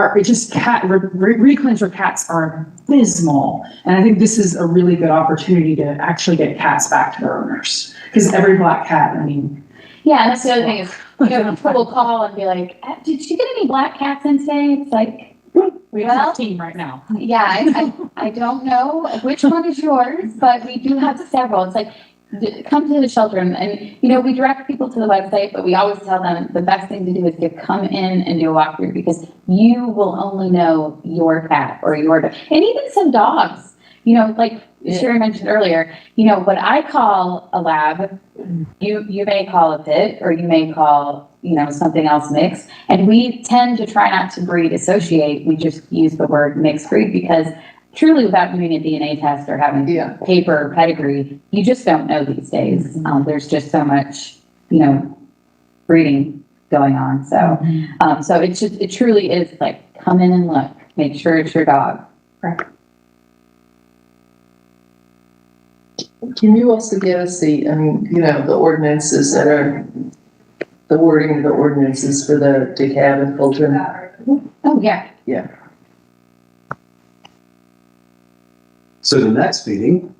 [SPEAKER 7] reclaims for cats are abysmal. And I think this is a really good opportunity to actually get cats back to their owners. Because every black cat, I mean.
[SPEAKER 4] Yeah, and that's the other thing is, you know, people will call and be like, did you get any black cats in today? It's like,
[SPEAKER 7] We have 15 right now.
[SPEAKER 4] yeah, I don't know which one is yours, but we do have several. It's like, come to the shelter and, you know, we direct people to the website, but we always tell them the best thing to do is to come in and do a walkthrough because you will only know your cat or your dog. And even some dogs, you know, like Sherry mentioned earlier, you know, what I call a lab, you may call a pit or you may call, you know, something else mixed. And we tend to try not to breed associate. We just use the word mixed breed because truly without doing a DNA test or having paper pedigree, you just don't know these days. There's just so much, you know, breeding going on. So, so it truly is like, come in and look, make sure it's your dog.
[SPEAKER 7] Right.
[SPEAKER 1] Can you also give us the the ordinances that are, the wording of the ordinances for the DeKalb and Fulton?
[SPEAKER 4] Oh, yeah.
[SPEAKER 1] Yeah.
[SPEAKER 9] So the next meeting,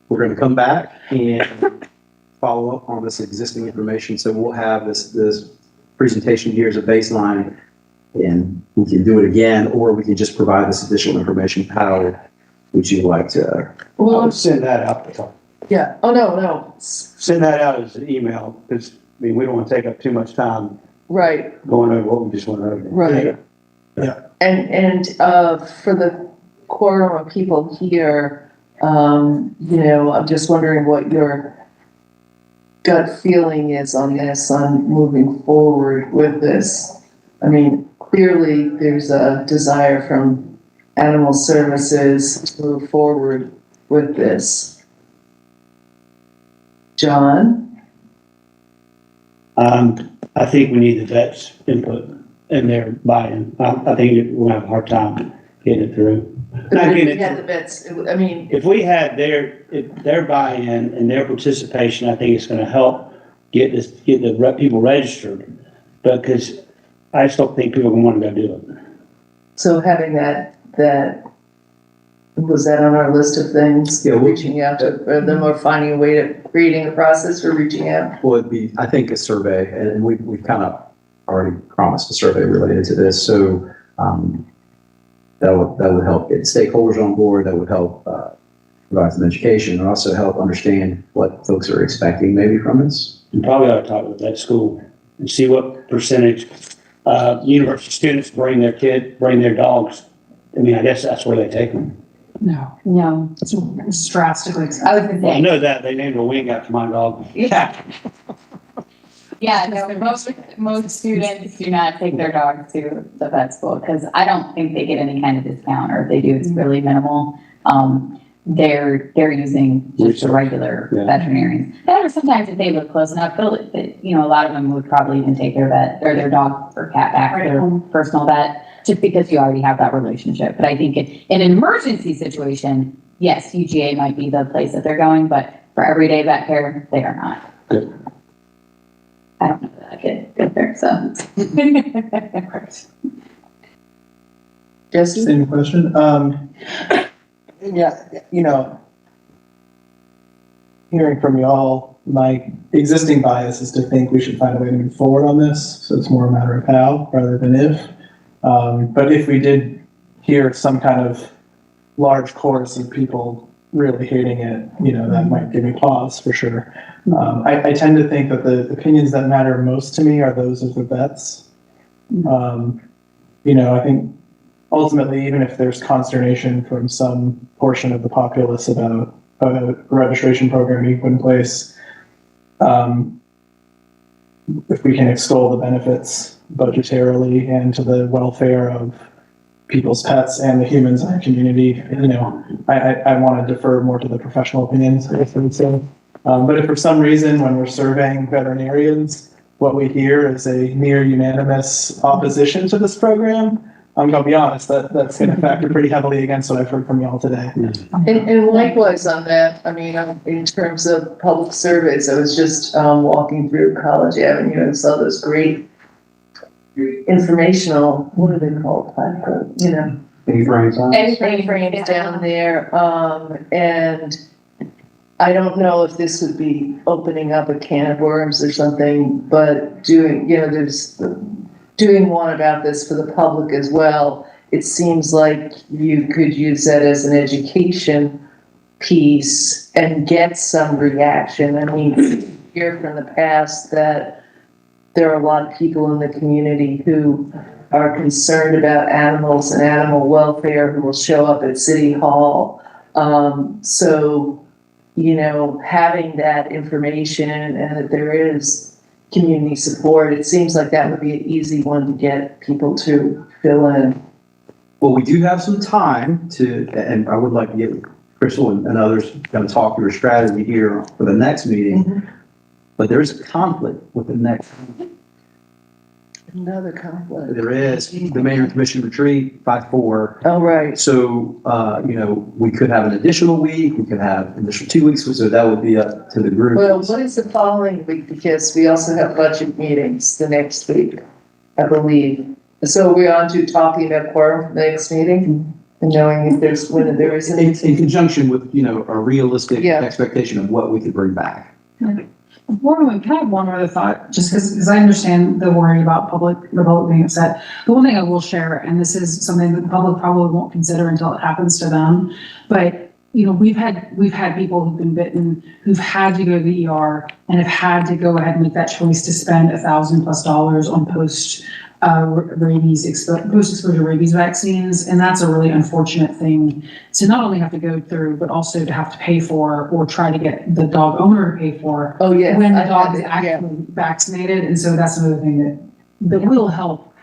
[SPEAKER 9] we're going to come back and follow up on this existing information. So we'll have this presentation here as a baseline, and we can do it again, or we can just provide this additional information. How would you like to?
[SPEAKER 6] Well, I'll send that out.
[SPEAKER 1] Yeah. Oh, no.
[SPEAKER 6] Send that out as an email, because, I mean, we don't want to take up too much time
[SPEAKER 1] Right.
[SPEAKER 6] going over what we just went over.
[SPEAKER 1] Right.
[SPEAKER 3] Yeah.
[SPEAKER 1] And for the quorum of people here, I'm just wondering what your gut feeling is on this, on moving forward with this. I mean, clearly there's a desire from animal services to move forward with this. John?
[SPEAKER 6] I think we need the vets' input and their buy-in. I think we'll have a hard time getting it through. Not getting it
[SPEAKER 1] Yeah,
[SPEAKER 6] through.
[SPEAKER 1] the vets, I mean,
[SPEAKER 6] If we had their buy-in and their participation, I think it's gonna help get the people registered. Because I just don't think people are gonna wanna go do it.
[SPEAKER 1] so having that, was that on our list of things?
[SPEAKER 9] Yeah,
[SPEAKER 1] Reaching out to them or finding a way to, creating a process for reaching out?
[SPEAKER 9] Well, it'd be, I think, a survey, and we've kind of already promised a survey related to this. So that would help get stakeholders on board. That would help provide some education and also help understand what folks are expecting maybe from us.
[SPEAKER 6] You probably ought to talk with that school and see what percentage university students bring their dogs. I mean, I guess that's where they take them.
[SPEAKER 7] No, it's drastically.
[SPEAKER 4] I was gonna
[SPEAKER 6] Well, I
[SPEAKER 4] say,
[SPEAKER 6] know that they named a wing after my dog.
[SPEAKER 4] yeah. Yeah, no, most students do not take their dogs to the vet school because I don't think they get any kind of discount, or if they do, it's really minimal. They're using just the regular
[SPEAKER 6] Yeah.
[SPEAKER 4] veterinarians. Or sometimes if they live close enough, a lot of them would probably even take their vet or their dog or cat back to their personal vet, just because you already have that relationship. But I think in an emergency situation, yes, UGA might be the place that they're going, but for everyday vet care, they are not.
[SPEAKER 6] Good.
[SPEAKER 4] I don't know that I could get there, so.
[SPEAKER 1] Jesse?
[SPEAKER 3] Same question. Yeah, hearing from y'all, my existing bias is to think we should find a way to move forward on this. So it's more a matter of how rather than if. But if we did hear some kind of large chorus of people really hating it, that might give me pause for sure. I tend to think that the opinions that matter most to me are those of the vets. I think ultimately, even if there's consternation from some portion of the populace about a registration program being put in place, if we can extol the benefits budgetarily and to the welfare of people's pets and the humans in our community, I want to defer more to the professional opinions, I would say. But if for some reason, when we're surveying veterinarians, what we hear is a near unanimous opposition to this program, I'm going to be honest, that's going to factor pretty heavily against what I've heard from y'all today.
[SPEAKER 1] And likewise on that, I mean, in terms of public surveys, I was just walking through College Avenue and saw those great informational, what are they called? A-frames down there. And I don't know if this would be opening up a can of worms or something, but doing one about this for the public as well. It seems like you could use that as an education piece and get some reaction. I mean, you hear from the past that there are a lot of people in the community who are concerned about animals and animal welfare who will show up at City Hall. So, having that information and that there is community support, it seems like that would be an easy one to get people to fill in.
[SPEAKER 9] Well, we do have some time and I would like to get Crystal and others kind of talk through a strategy here for the next meeting. But there is a conflict with the next.
[SPEAKER 1] Another conflict.
[SPEAKER 9] There is the mayor and commission retreat, 5/4.
[SPEAKER 1] Oh, right.
[SPEAKER 9] So, we could have an additional week, we could have an additional 2 weeks, so that would be up to the group.
[SPEAKER 1] Well, what is the following week? Because we also have budget meetings the next week, I believe. So we're on to talking about quorum for the next meeting and knowing if when there is
[SPEAKER 9] In conjunction with, a realistic expectation of what we could bring back.
[SPEAKER 7] Can I have one other thought, just because I understand the worry about the public being upset. The one thing I will share, and this is something that the public probably won't consider until it happens to them, but we've had people who've been bitten, who've had to go to the ER and have had to go ahead and make that choice to spend $1,000+ on post-exposure rabies vaccines. And that's a really unfortunate thing to not only have to go through, but also to have to pay for or try to get the dog owner to pay for.
[SPEAKER 1] Oh, yeah.
[SPEAKER 7] When the dog is actually vaccinated. And so that's another thing that will help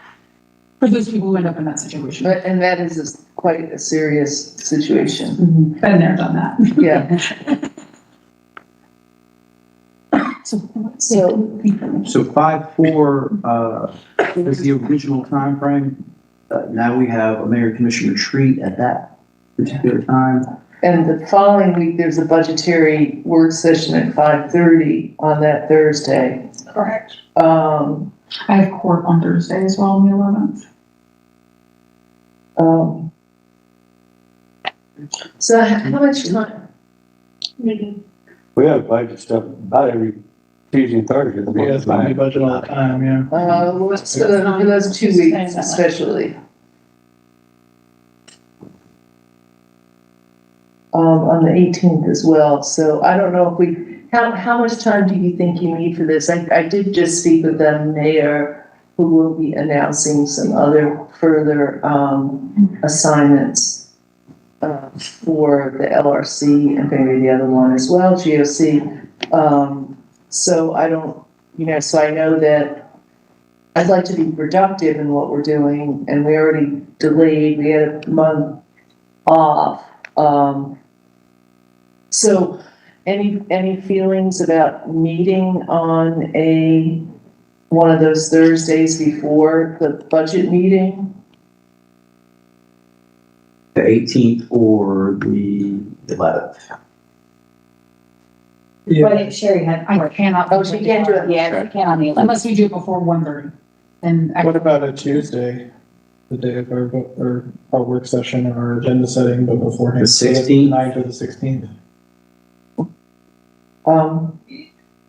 [SPEAKER 7] for those people who end up in that situation.
[SPEAKER 1] And that is quite a serious situation.
[SPEAKER 7] Been there, done that.
[SPEAKER 1] Yeah.
[SPEAKER 7] So
[SPEAKER 9] 5/4 is the original timeframe. Now we have a mayor and commission retreat at that particular time.
[SPEAKER 1] And the following week, there's a budgetary work session at 5:30 on that Thursday.
[SPEAKER 7] Correct. I have court on Thursday as well, on the 11th.
[SPEAKER 1] So how much time?
[SPEAKER 6] We have budget stuff about every Tuesday and Thursday.
[SPEAKER 3] Yeah, it's my budget all the time, yeah.
[SPEAKER 1] So for those 2 weeks especially. On the 18th as well. So I don't know if how much time do you think you need for this? I did just speak with the mayor, who will be announcing some other further assignments for the LRC and maybe the other one as well, GOC. So I don't so I know that I'd like to be productive in what we're doing, and we already delayed, we had a month off. So any feelings about meeting on one of those Thursdays before the budget meeting?
[SPEAKER 9] The 18th or the 11th.
[SPEAKER 7] But Sherry I cannot.
[SPEAKER 1] Oh, she can't do it.
[SPEAKER 4] Yeah, you can on the 11th.
[SPEAKER 7] Unless we do it before 1:30. And
[SPEAKER 3] What about a Tuesday, the day of our work session, or our agenda setting, but beforehand?
[SPEAKER 9] The 16th?
[SPEAKER 3] 9th or the 16th.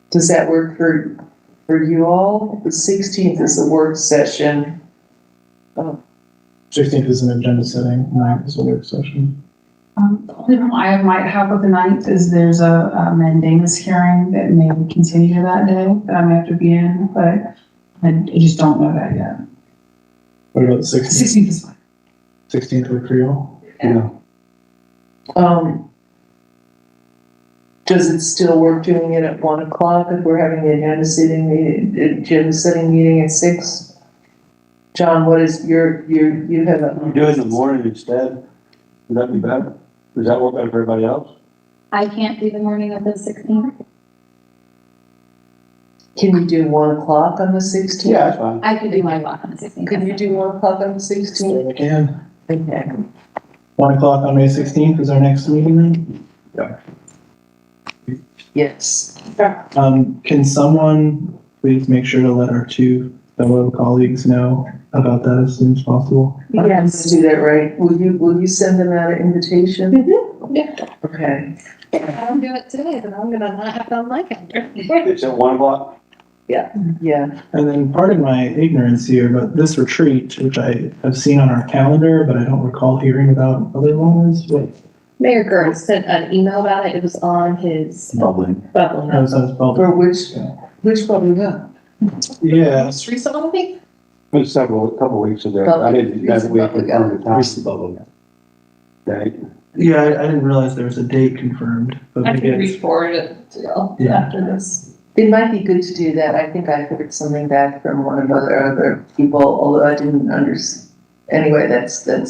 [SPEAKER 1] Does that work for you all? The 16th is a work session.
[SPEAKER 3] 16th is an agenda setting, 9th is a work session.
[SPEAKER 7] The only problem I might have with the 9th is there's a mandamus hearing that may continue that day that I may have to be in, but I just don't know that yet.
[SPEAKER 3] What about the 16th?
[SPEAKER 7] 16th is fine.
[SPEAKER 3] 16th work for you all?
[SPEAKER 9] Yeah.
[SPEAKER 1] Does it still work doing it at 1 o'clock if we're having the agenda setting meeting at 6? John, what is you have a.
[SPEAKER 6] Do it in the morning instead. Would that be better? Does that work better for everybody else?
[SPEAKER 4] I can't do the morning of the 16th.
[SPEAKER 1] Can you do 1 o'clock on the 16th?
[SPEAKER 6] Yeah, that's fine.
[SPEAKER 4] I could do my walk on the 16th.
[SPEAKER 1] Can you do 1 o'clock on the 16th?
[SPEAKER 3] Certainly can.
[SPEAKER 1] Okay.
[SPEAKER 3] 1 o'clock on May 16th is our next meeting then?
[SPEAKER 1] Yes.
[SPEAKER 3] Can someone please make sure to let our two fellow colleagues know about that as soon as possible?
[SPEAKER 1] Yes, do that right. Will you send them out an invitation?
[SPEAKER 5] Yeah.
[SPEAKER 1] Okay.
[SPEAKER 5] If I don't do it today, then I'm gonna not have it on my calendar.
[SPEAKER 6] It's at 1 o'clock?
[SPEAKER 1] Yeah.
[SPEAKER 3] And then pardon my ignorance here, but this retreat, which I have seen on our calendar, but I don't recall hearing about other ones, what,
[SPEAKER 5] Mayor Gertz sent an email about it. It was on his
[SPEAKER 9] Bubbling.
[SPEAKER 5] bubbling
[SPEAKER 3] how
[SPEAKER 5] up.
[SPEAKER 3] was that spelled?
[SPEAKER 1] Or which one we got?
[SPEAKER 3] Yeah,
[SPEAKER 5] Street song, I think?
[SPEAKER 6] It was a couple weeks ago. I didn't, that we confirmed the time.
[SPEAKER 9] Recent bubbling.
[SPEAKER 6] Date.
[SPEAKER 3] yeah, I didn't realize there was a date confirmed, but
[SPEAKER 5] I
[SPEAKER 3] maybe
[SPEAKER 5] can
[SPEAKER 3] it's,
[SPEAKER 5] re-forward it to y'all
[SPEAKER 3] Yeah.
[SPEAKER 5] after this.
[SPEAKER 1] It might be good to do that. I think I heard something back from one of the other people, although I didn't understand. Anyway, that's,
[SPEAKER 5] I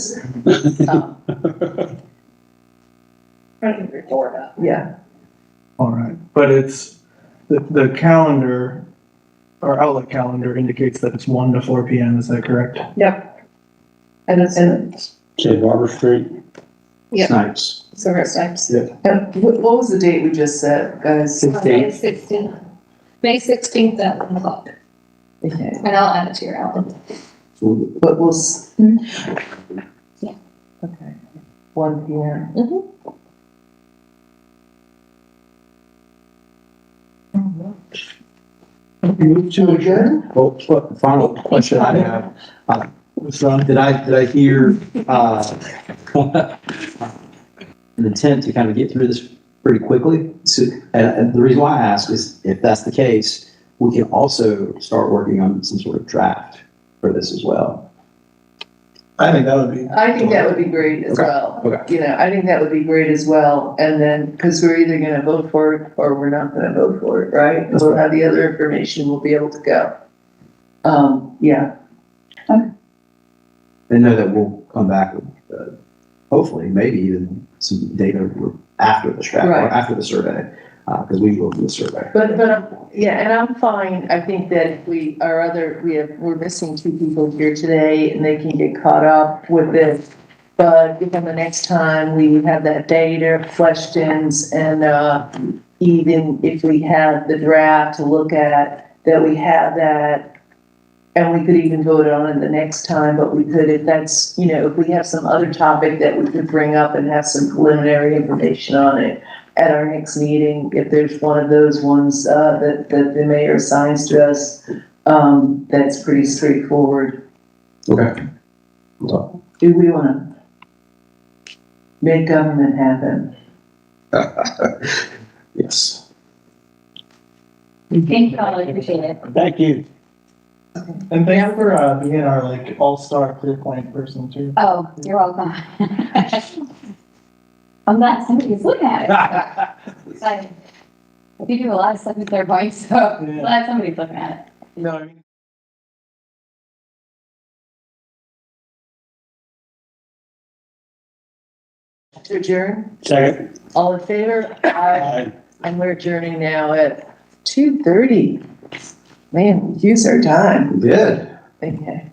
[SPEAKER 5] can re-forward it.
[SPEAKER 1] yeah.
[SPEAKER 3] all right. But it's, the calendar, our Outlook calendar indicates that it's 1 to 4 PM, is that correct?
[SPEAKER 5] Yep.
[SPEAKER 1] And
[SPEAKER 6] Say Barber Street.
[SPEAKER 5] Yep.
[SPEAKER 9] Snipes.
[SPEAKER 5] So it's nice.
[SPEAKER 1] what was the date we just said, guys?
[SPEAKER 5] May 16th. May 16th at 1 o'clock.
[SPEAKER 1] Okay.
[SPEAKER 5] And I'll add it to your outlook.
[SPEAKER 1] But we'll.
[SPEAKER 4] Yeah.
[SPEAKER 1] Okay. 1 PM.
[SPEAKER 3] Move to
[SPEAKER 1] We good?
[SPEAKER 9] Well, what, final question I have,
[SPEAKER 3] What's wrong?
[SPEAKER 9] did I hear, an intent to kind of get through this pretty quickly? So, and the reason why I ask is if that's the case, we can also start working on some sort of draft for this as well.
[SPEAKER 3] I think that would be.
[SPEAKER 1] I think that would be great as
[SPEAKER 9] Okay,
[SPEAKER 1] well.
[SPEAKER 9] okay.
[SPEAKER 1] I think that would be great as well. And then, because we're either gonna vote for it or we're not gonna vote for it, right?
[SPEAKER 3] That's
[SPEAKER 1] We'll
[SPEAKER 3] right.
[SPEAKER 1] have the other information, we'll be able to go. Yeah,
[SPEAKER 9] And know that we'll come back with, hopefully, maybe even some data after the draft, or
[SPEAKER 1] Right.
[SPEAKER 9] after the survey, because we will do the survey.
[SPEAKER 1] but, yeah, and I'm fine. I think that if we're missing 2 people here today and they can get caught up with it. But if on the next time we have that data, questions, and, even if we have the draft to look at, that we have that. And we could even vote on it the next time, but we could, if that's, if we have some other topic that we could bring up and have some preliminary information on it at our next meeting, if there's one of those ones, that the mayor assigns to us, that's pretty straightforward.
[SPEAKER 9] Okay.
[SPEAKER 1] Do we wanna make government happen?
[SPEAKER 9] Yes.
[SPEAKER 4] Thank you all, I appreciate it.
[SPEAKER 6] Thank you.
[SPEAKER 3] And thanks for, being our like all-star clear point person too.
[SPEAKER 4] Oh, you're welcome. I'm glad somebody's looking at it. Excited. You do a lot of stuff with their voice, so glad somebody's looking at it.
[SPEAKER 3] No, I mean.
[SPEAKER 8] To adjourn,
[SPEAKER 3] Second.
[SPEAKER 8] all in favor? Aye. And we're adjourning now at 2:30. Man, use our time.
[SPEAKER 9] Good.
[SPEAKER 8] Okay.